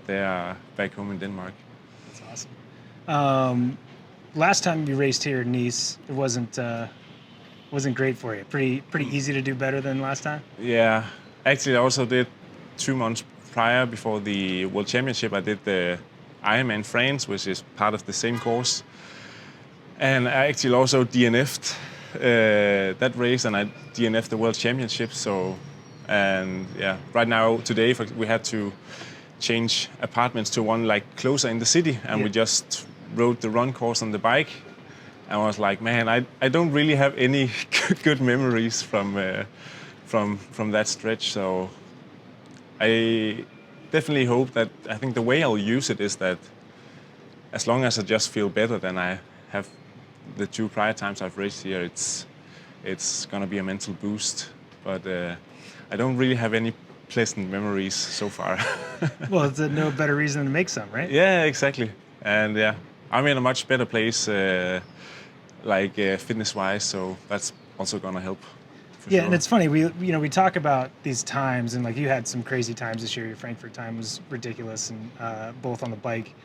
[SPEAKER 4] they are back home in Denmark.
[SPEAKER 1] That's awesome. Last time you raced here in Nice, it wasn't great for you. Pretty easy to do better than last time.
[SPEAKER 4] Yeah, actually, I also did 2 months prior, before the World Championship. I did the IRONMAN France, which is part of the same course. And I actually also DNF'd that race, and I DNF'd the World Championship. So, and right now, today, we had to change apartments to one like closer in the city, and we just rode the run course on the bike. And I was like, man, I don't really have any good memories from that stretch. So I definitely hope that, I think the way I'll use it is that as long as I just feel better than I have the 2 prior times I've raced here, it's gonna be a mental boost. But I don't really have any pleasant memories so far.
[SPEAKER 1] Well, it's no better reason to make some, right?
[SPEAKER 4] Yeah, exactly. And I'm in a much better place, fitness-wise, so that's also gonna help.
[SPEAKER 1] Yeah, sure. And it's funny, we talk about these times, and like you had some crazy times this year. Your Frankfurt time was ridiculous, and both on the bike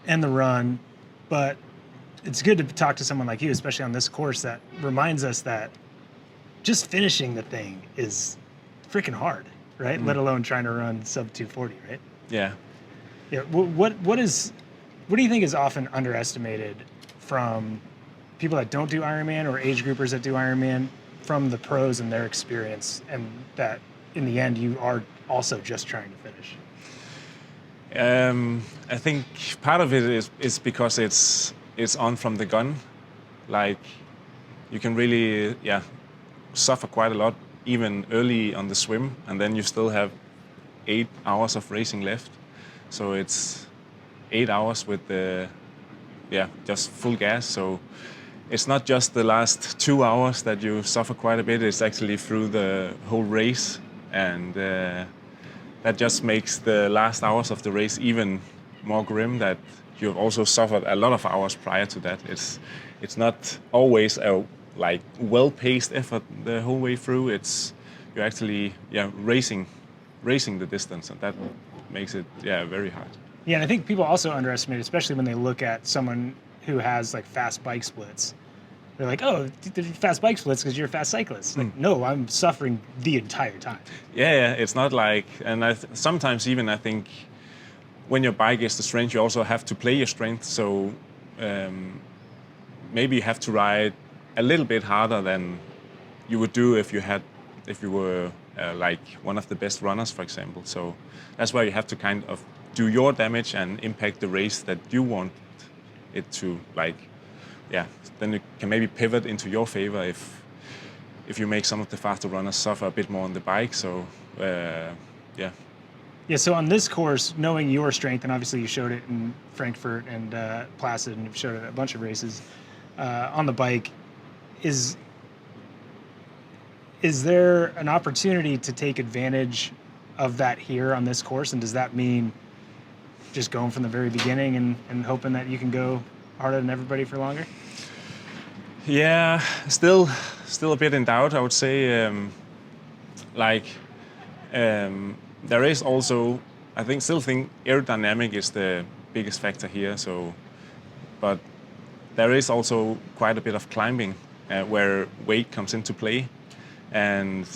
[SPEAKER 1] and the run. But it's good to talk to someone like you, especially on this course, that reminds us that just finishing the thing is freaking hard, right? Let alone trying to run sub 240, right?
[SPEAKER 4] Yeah.
[SPEAKER 1] Yeah. What do you think is often underestimated from people that don't do Ironman, or age groupers that do Ironman, from the pros and their experience, and that in the end you are also just trying to finish?
[SPEAKER 4] I think part of it is because it's on from the gun. Like, you can really suffer quite a lot even early on the swim, and then you still have 8 hours of racing left. So it's 8 hours with just full gas. So it's not just the last 2 hours that you suffer quite a bit. It's actually through the whole race, and that just makes the last hours of the race even more grim, that you've also suffered a lot of hours prior to that. It's not always a well-paced effort the whole way through. You're actually racing the distance, and that makes it very hard.
[SPEAKER 1] Yeah, and I think people also underestimate, especially when they look at someone who has like fast bike splits. They're like, oh, fast bike splits because you're a fast cyclist. Like, no, I'm suffering the entire time.
[SPEAKER 4] Yeah, it's not like, and sometimes even I think when your bike is the strength, you also have to play your strength. So maybe you have to ride a little bit harder than you would do if you were like one of the best runners, for example. So that's why you have to kind of do your damage and impact the race that you want it to, like, yeah. Then you can maybe pivot into your favor if you make some of the faster runners suffer a bit more on the bike. So yeah.
[SPEAKER 1] Yeah, so on this course, knowing your strength, and obviously you showed it in Frankfurt and Placid, and you've showed it at a bunch of races on the bike, is there an opportunity to take advantage of that here on this course? And does that mean just going from the very beginning and hoping that you can go harder than everybody for longer?
[SPEAKER 4] Yeah, still a bit in doubt, I would say. There is also, I still think aerodynamic is the biggest factor here. So, but there is also quite a bit of climbing where weight comes into play, and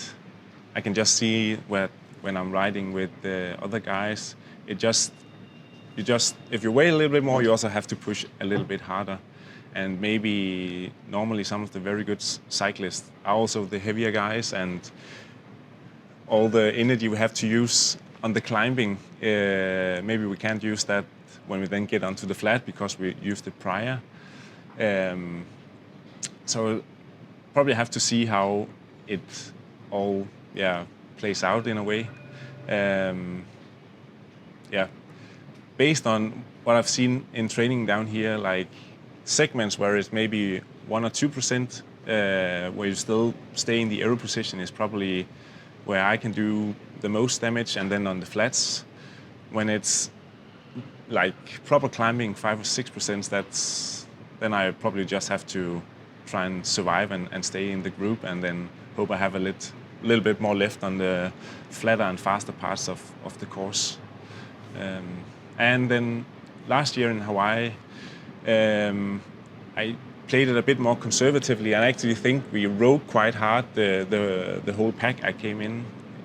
[SPEAKER 4] I can just see when I'm riding with the other guys, if you weigh a little bit more, you also have to push a little bit harder. And maybe normally some of the very good cyclists are also the heavier guys, and all the energy we have to use on the climbing, maybe we can't use that when we then get onto the flat because we used it prior. So probably have to see how it all plays out in a way. Based on what I've seen in training down here, like segments where it's maybe 1 or 2%, where you still stay in the aero position is probably where I can do the most damage. And then on the flats, when it's like proper climbing 5 or 6%, then I probably just have to try and survive and stay in the group, and then hope I have a little bit more left on the flatter and faster parts of the course. And then last year in Hawaii, I played it a bit more conservatively, and I actually think we rode quite hard the whole pack I came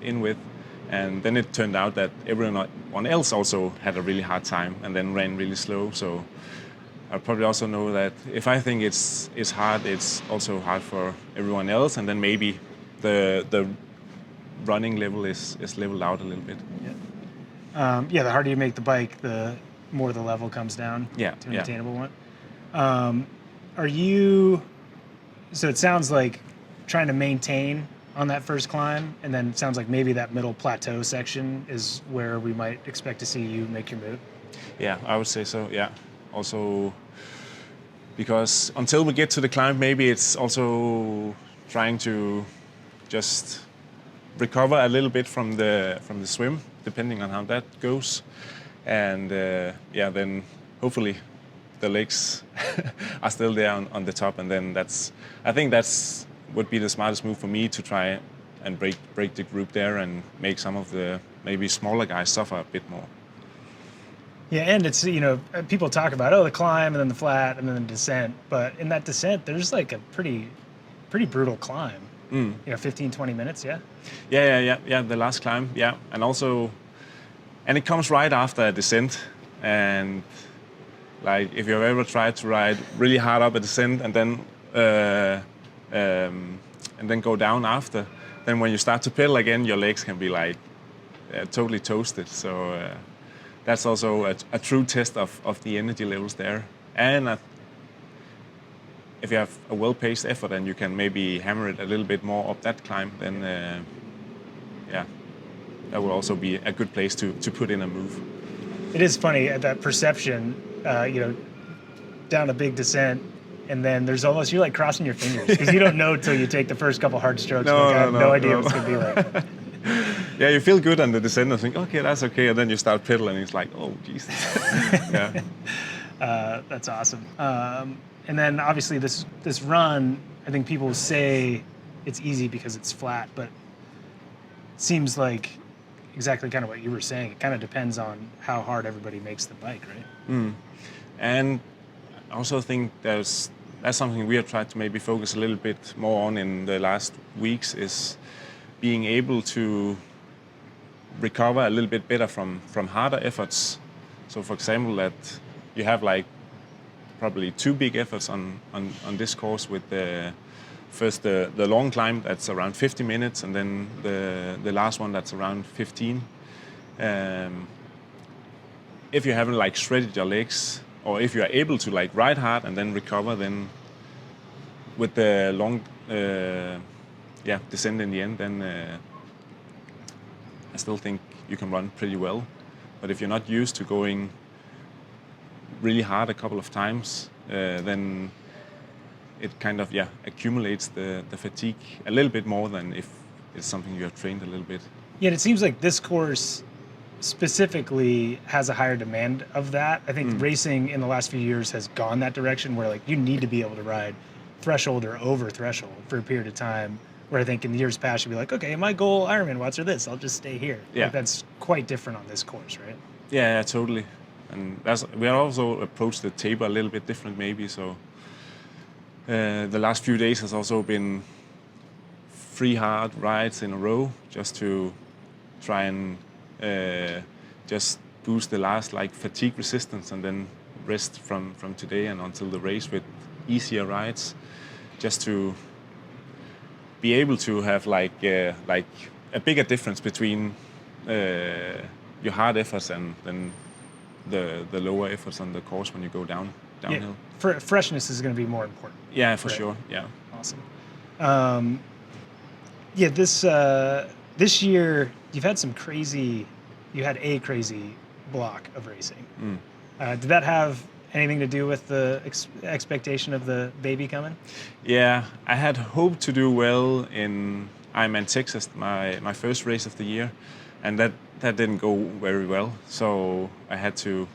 [SPEAKER 4] in with. And then it turned out that everyone else also had a really hard time and then ran really slow. So I probably also know that if I think it's hard, it's also hard for everyone else. And then maybe the running level is leveled out a little bit.
[SPEAKER 1] Yeah. The harder you make the bike, the more the level comes down to an attainable one. So it sounds like trying to maintain on that first climb, and then it sounds like maybe that middle plateau section is where we might expect to see you make your move.
[SPEAKER 4] Yeah, I would say so, yeah. Also, because until we get to the climb, maybe it's also trying to just recover a little bit from the swim, depending on how that goes. And then hopefully the legs are still there on the top, and then I think that's would be the smartest move for me, to try and break the group there and make some of the maybe smaller guys suffer a bit more.
[SPEAKER 1] Yeah, and it's, people talk about, the climb and then the flat and then the descent, but in that descent, there's like a pretty brutal climb. 15, 20 minutes, yeah? Yeah, the last climb, yeah. And it comes right after a descent, and like if you've ever tried to ride really hard up a descent and then go down after, then when you start to pedal again, your legs can be like totally toasted. So that's also a true test of the energy levels there. And if you have a well-paced effort and you can maybe hammer it a little bit more up that climb, then that will also be a good place to put in a move. It is funny, that perception, down a big descent, and then there's almost, you're like crossing your fingers because you don't know till you take the first couple hard strokes. I have no idea what it's going to be like.
[SPEAKER 4] Yeah, you feel good on the descent and think, okay, that's okay. And then you start pedaling and it's like, oh, Jesus. Yeah.
[SPEAKER 1] That's awesome. And then obviously this run, I think people say it's easy because it's flat, but it seems like exactly kind of what you were saying. It kind of depends on how hard everybody makes the bike, right?
[SPEAKER 4] And I also think that's something we have tried to maybe focus a little bit more on in the last weeks, is being able to recover a little bit better from harder efforts. So for example, that you have like probably 2 big efforts on this course with first the long climb that's around 50 minutes and then the last one that's around 15. If you haven't like shredded your legs, or if you are able to like ride hard and then recover, then with the long descent in the end, then I still think you can run pretty well. But if you're not used to going really hard a couple of times, then it kind of accumulates the fatigue a little bit more than if it's something you have trained a little bit.
[SPEAKER 1] Yeah, it seems like this course specifically has a higher demand of that. I think racing in the last few years has gone that direction where like you need to be able to ride threshold or over threshold for a period of time, where I think in the years past you'd be like, okay, my goal Ironman watts are this, I'll just stay here.
[SPEAKER 4] Yeah.
[SPEAKER 1] Like, that's quite different on this course, right?
[SPEAKER 4] Yeah, totally. And we also approached the taper a little bit different maybe, so the last few days has also been 3 hard rides in a row just to try and just boost the last like fatigue resistance, and then rest from today and until the race with easier rides, just to be able to have like a bigger difference between your hard efforts and then the lower efforts on the course when you go downhill.
[SPEAKER 1] Yeah, freshness is going to be more important.
[SPEAKER 4] Yeah, for
[SPEAKER 1] right?
[SPEAKER 4] sure. Yeah.
[SPEAKER 1] Awesome. This year you've had you had a crazy block of racing. Did that have anything to do with the expectation of the baby coming?
[SPEAKER 4] Yeah, I had hoped to do well in Ironman Texas, my first race of the year, and that didn't go very well. So I had to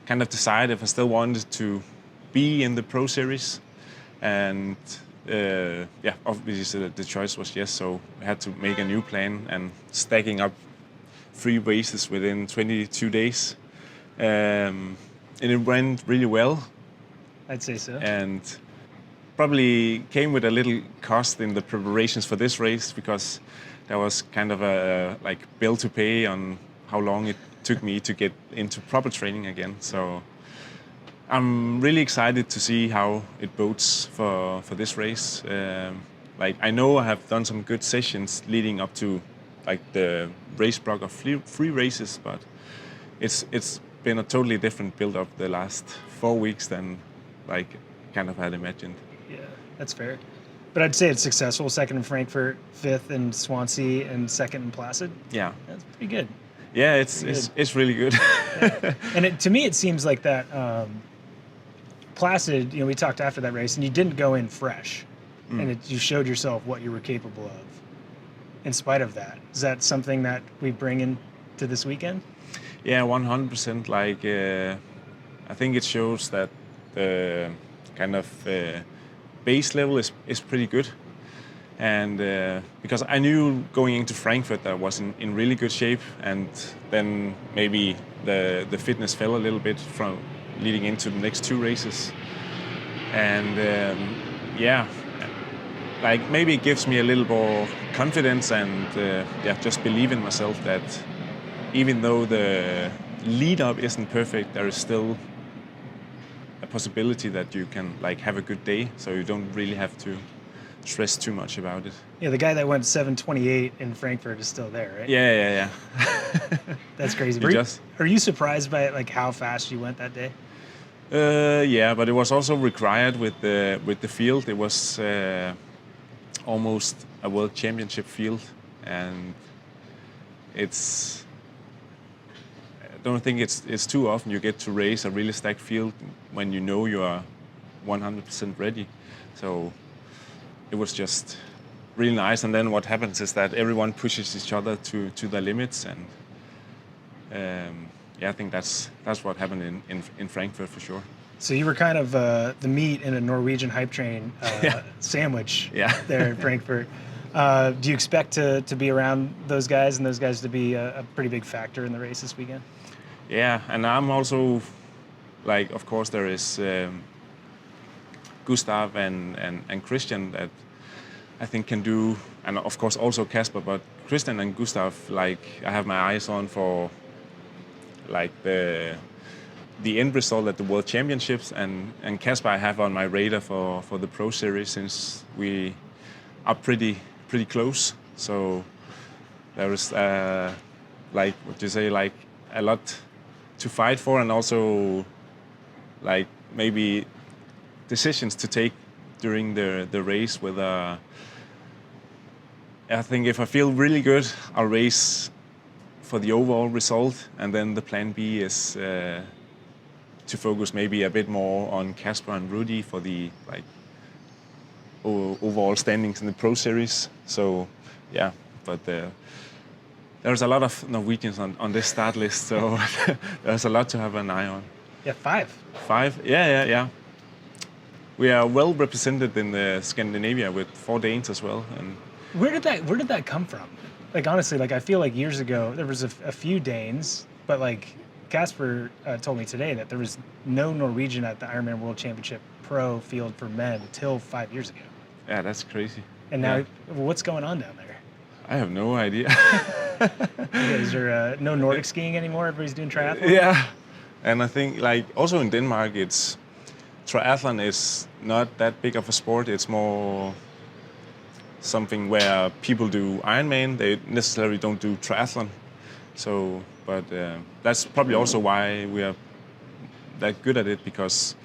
[SPEAKER 4] kind of decide if I still wanted to be in the Pro Series, and obviously the choice was yes. So I had to make a new plan, and stacking up 3 races within 22 days. And it went really well.
[SPEAKER 1] I'd say so.
[SPEAKER 4] And probably came with a little cost in the preparations for this race, because there was kind of a like bill to pay on how long it took me to get into proper training again. So I'm really excited to see how it bodes for this race. Like I know I have done some good sessions leading up to like the race block of 3 races, but it's been a totally different build-up the last 4 weeks than like kind of had imagined.
[SPEAKER 1] Yeah, that's fair. But I'd say it's successful. 2nd in Frankfurt, 5th in Swansea, and 2nd in Placid.
[SPEAKER 4] Yeah,
[SPEAKER 1] that's pretty good.
[SPEAKER 4] Yeah, it's really good.
[SPEAKER 1] Yeah. And to me, it seems like that Placid. We talked after that race, and you didn't go in fresh, and you showed yourself what you were capable of. In spite of that, is that something that we bring into this weekend?
[SPEAKER 4] Yeah, 100%. Like I think it shows that the kind of base level is pretty good, and because I knew going into Frankfurt that I was in really good shape, and then maybe the fitness fell a little bit from leading into the next 2 races, and like maybe it gives me a little more confidence and just believe in myself that even though the lead up isn't perfect, there is still a possibility that you can like have a good day, so you don't really have to stress too much about it.
[SPEAKER 1] Yeah, the guy that went 7:28 in Frankfurt is still there, right?
[SPEAKER 4] Yeah.
[SPEAKER 1] That's crazy. Are you surprised by like how fast you went that day?
[SPEAKER 4] Yeah, but it was also required with the field. It was almost a world championship field, and I don't think it's too often you get to race a really stacked field when you know you are 100% ready. So it was just really nice. And then what happens is that everyone pushes each other to their limits, and I think that's what happened in Frankfurt for sure.
[SPEAKER 1] So you were kind of the meat in a Norwegian hype train sandwich there in Frankfurt. Do you expect to be around those guys and those guys to be a pretty big factor in the race this weekend?
[SPEAKER 4] Yeah, and I'm also, like, of course there is Gustav and Kristian that I think can do, and of course also Kasper, but Kristian and Gustav, like, I have my eyes on for like the the end result at the World Championships, and Kasper I have on my radar for the Pro Series, since we are pretty close. So there is like what you say, like a lot to fight for, and also like maybe decisions to take during the race. Whether I think if I feel really good, I'll race for the overall result, and then the plan B is to focus maybe a bit more on Kasper and Rudy for the like overall standings in the Pro Series. So yeah, but there's a lot of Norwegians on this start list, so there's a lot to have an eye on.
[SPEAKER 1] Yeah, 5.
[SPEAKER 4] 5? Yeah. We are well represented in the Scandinavia with 4 Danes as well. And
[SPEAKER 1] Where did that come from? Like, honestly, like, I feel like years ago there was a few Danes, but like Kasper told me today that there was no Norwegian at the Ironman World Championship Pro field for men until 5 years ago.
[SPEAKER 4] yeah, that's crazy.
[SPEAKER 1] And now,
[SPEAKER 4] Yeah.
[SPEAKER 1] what's going on down there?
[SPEAKER 4] I have no idea.
[SPEAKER 1] Is there no Nordic skiing anymore? Everybody's doing triathlon?
[SPEAKER 4] Yeah, and I think like also in Denmark, triathlon is not that big of a sport. It's more something where people do Ironman. They necessarily don't do triathlon. So, but that's probably also why we are that good at it, because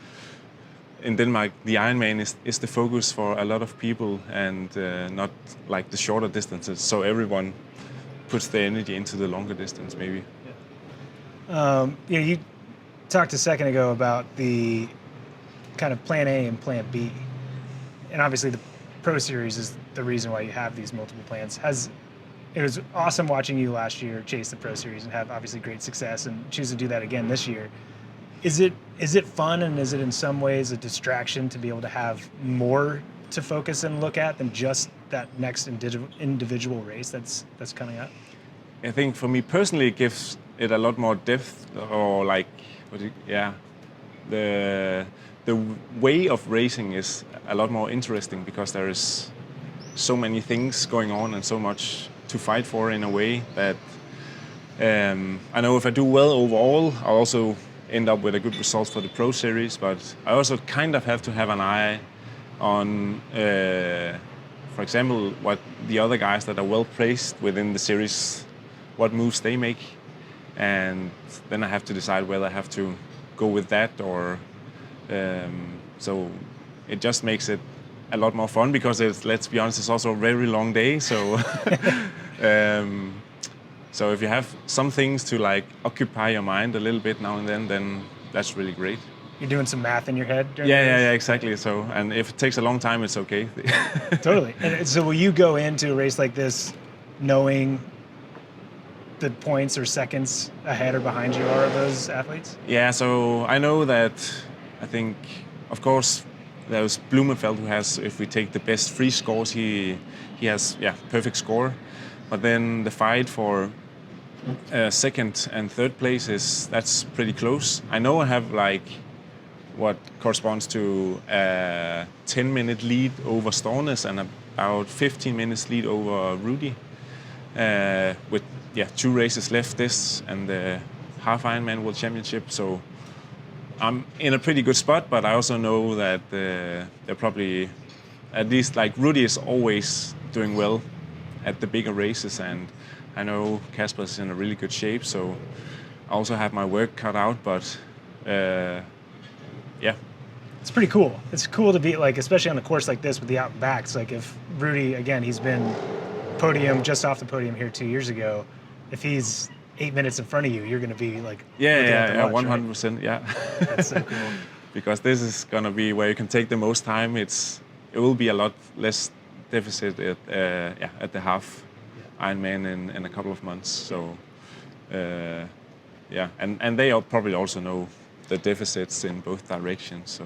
[SPEAKER 4] in Denmark the Ironman is the focus for a lot of people, and not like the shorter distances. So everyone puts their energy into the longer distance, maybe.
[SPEAKER 1] You talked a second ago about the kind of plan A and plan B. And obviously the Pro Series is the reason why you have these multiple plans. It was awesome watching you last year chase the Pro Series and have obviously great success, and choose to do that again this year. Is it fun, and is it in some ways a distraction to be able to have more to focus and look at than just that next individual race that's coming up?
[SPEAKER 4] I think for me personally, it gives it a lot more depth, or like, the way of racing is a lot more interesting, because there is so many things going on and so much to fight for in a way that I know if I do well overall, I'll also end up with a good result for the Pro Series, but I also kind of have to have an eye on, for example, what the other guys that are well placed within the series, what moves they make, and then I have to decide whether I have to go with that or. So it just makes it a lot more fun, because let's be honest, it's also a very long day. So so if you have some things to like occupy your mind a little bit now and then that's really great.
[SPEAKER 1] You're doing some math in your head during the race?
[SPEAKER 4] Yeah, exactly. So, and if it takes a long time, it's okay.
[SPEAKER 1] Totally. And so will you go into a race like this knowing the points or seconds ahead or behind you are of those athletes?
[SPEAKER 4] Yeah, so I know that, I think, of course, there's Blumenfeld who has, if we take the best free scores, he has, perfect score. But then the fight for second and third place that's pretty close. I know I have like what corresponds to a 10-minute lead over Stornes and about 15 minutes lead over Rudy, with 2 races left, this and the half Ironman World Championship. So I'm in a pretty good spot, but I also know that they're probably, at least like Rudy is always doing well at the bigger races, and I know Kasper's in a really good shape, so I also have my work cut out, but
[SPEAKER 1] It's pretty cool. It's cool to be like, especially on a course like this with the out and backs. Like if Rudy, again, he's been just off the podium here 2 years ago. If he's 8 minutes in front of you, you're going to be like,
[SPEAKER 4] yeah,
[SPEAKER 1] watch,
[SPEAKER 4] 100%, right? Yeah.
[SPEAKER 1] That's so cool.
[SPEAKER 4] Because this is going to be where you can take the most time. It will be a lot less deficit at the half Ironman in a couple of months. So and they probably also know the deficits in both directions. So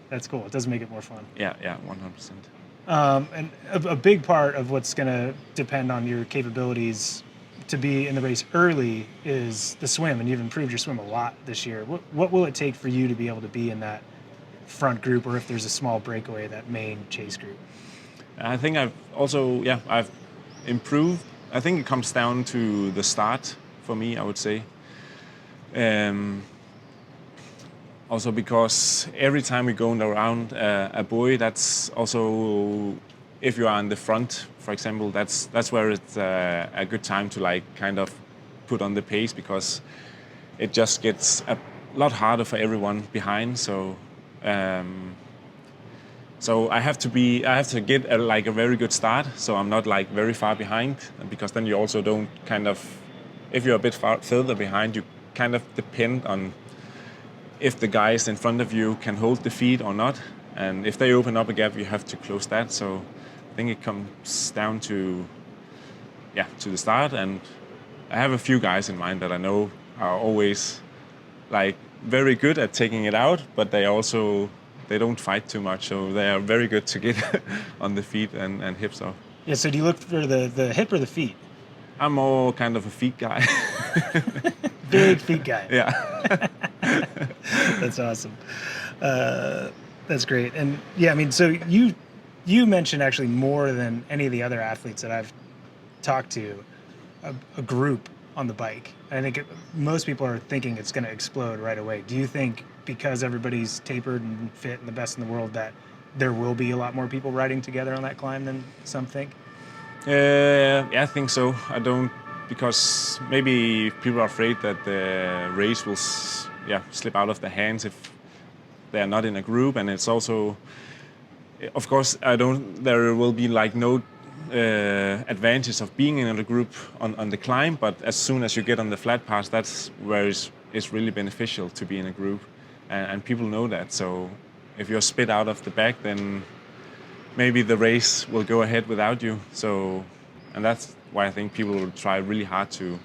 [SPEAKER 1] That's cool. It does make it more fun.
[SPEAKER 4] Yeah, 100%.
[SPEAKER 1] And a big part of what's going to depend on your capabilities to be in the race early is the swim, and you've improved your swim a lot this year. What will it take for you to be able to be in that front group, or if there's a small breakaway, that main chase group?
[SPEAKER 4] I think I've improved. I think it comes down to the start for me, I would say. Also because every time we go around a buoy, that's also, if you are in the front, for example, that's where it's a good time to like kind of put on the pace, because it just gets a lot harder for everyone behind. So I have to get a very good start, so I'm not like very far behind, because then you also don't kind of, if you're a bit further behind, you kind of depend on if the guys in front of you can hold the feet or not, and if they open up a gap, you have to close that. So I think it comes down to the start, and I have a few guys in mind that I know are always like very good at taking it out, but they don't fight too much, so they are very good to get on the feet and hips off.
[SPEAKER 1] Yeah, so do you look for the hip or the feet?
[SPEAKER 4] I'm more kind of a feet guy.
[SPEAKER 1] Big feet guy.
[SPEAKER 4] Yeah.
[SPEAKER 1] That's awesome. That's great. And yeah, I mean, so you mentioned actually more than any of the other athletes that I've talked to, a group on the bike. I think most people are thinking it's going to explode right away. Do you think because everybody's tapered and fit and the best in the world that there will be a lot more people riding together on that climb than some think?
[SPEAKER 4] Yeah, I think so. I don't, because maybe people are afraid that the race will slip out of their hands if they are not in a group. And it's also, of course, there will be like no advantage of being in a group on the climb, but as soon as you get on the flat parts, that's where it's really beneficial to be in a group, and people know that. So if you're spit out of the back, then maybe the race will go ahead without you. So, and that's why I think people will try really hard to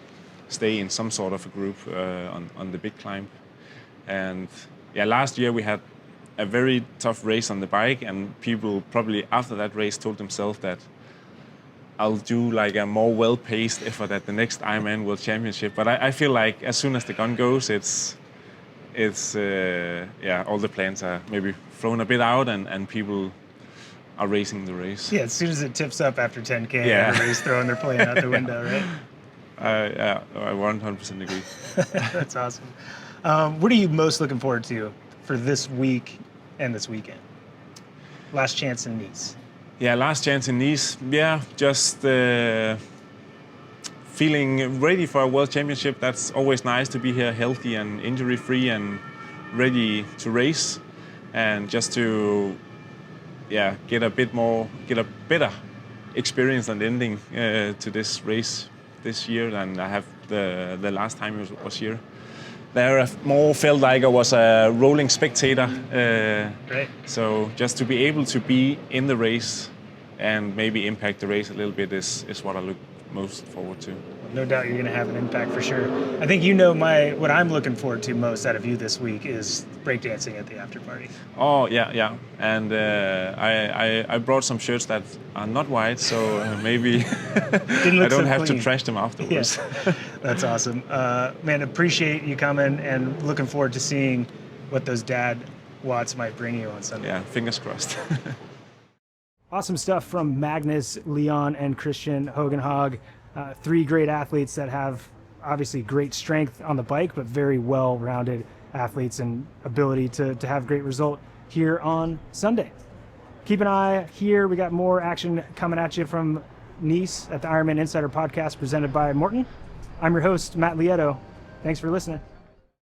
[SPEAKER 4] stay in some sort of a group on the big climb. And yeah, last year we had a very tough race on the bike, and people probably after that race told themselves that I'll do like a more well-paced effort at the next Ironman World Championship. But I feel like as soon as the gun goes, it's all the plans are maybe thrown a bit out, and people are racing the race.
[SPEAKER 1] Yeah, as soon as it tips up after 10K, everybody's throwing their plan out the window, right?
[SPEAKER 4] I 100% agree.
[SPEAKER 1] That's awesome. What are you most looking forward to for this week and this weekend? Last chance in Nice.
[SPEAKER 4] Yeah, last chance in Nice. Yeah, just feeling ready for a World Championship. That's always nice to be here, healthy and injury-free and ready to race, and just to get a better experience and ending to this race this year than I have the last time I was here. There I more felt like I was a rolling spectator.
[SPEAKER 1] Great.
[SPEAKER 4] So just to be able to be in the race and maybe impact the race a little bit is what I look most forward to.
[SPEAKER 1] No doubt you're going to have an impact for sure. I think what I'm looking forward to most out of you this week is breakdancing at the after party.
[SPEAKER 4] Oh, yeah. And I brought some shirts that are not white, so maybe I don't have to trash them afterwards.
[SPEAKER 1] Yeah. That's awesome. Man, appreciate you coming and looking forward to seeing what those dad watts might bring you on Sunday.
[SPEAKER 4] Yeah, fingers crossed.
[SPEAKER 1] Awesome stuff from Magnus, Leon, and Kristian Høgenhaug. Three great athletes that have obviously great strength on the bike, but very well-rounded athletes and ability to have great result here on Sunday. Keep an eye here. We got more action coming at you from Nice at the Ironman Insider Podcast presented by Morton. I'm your host, Matt Lieto. Thanks for listening.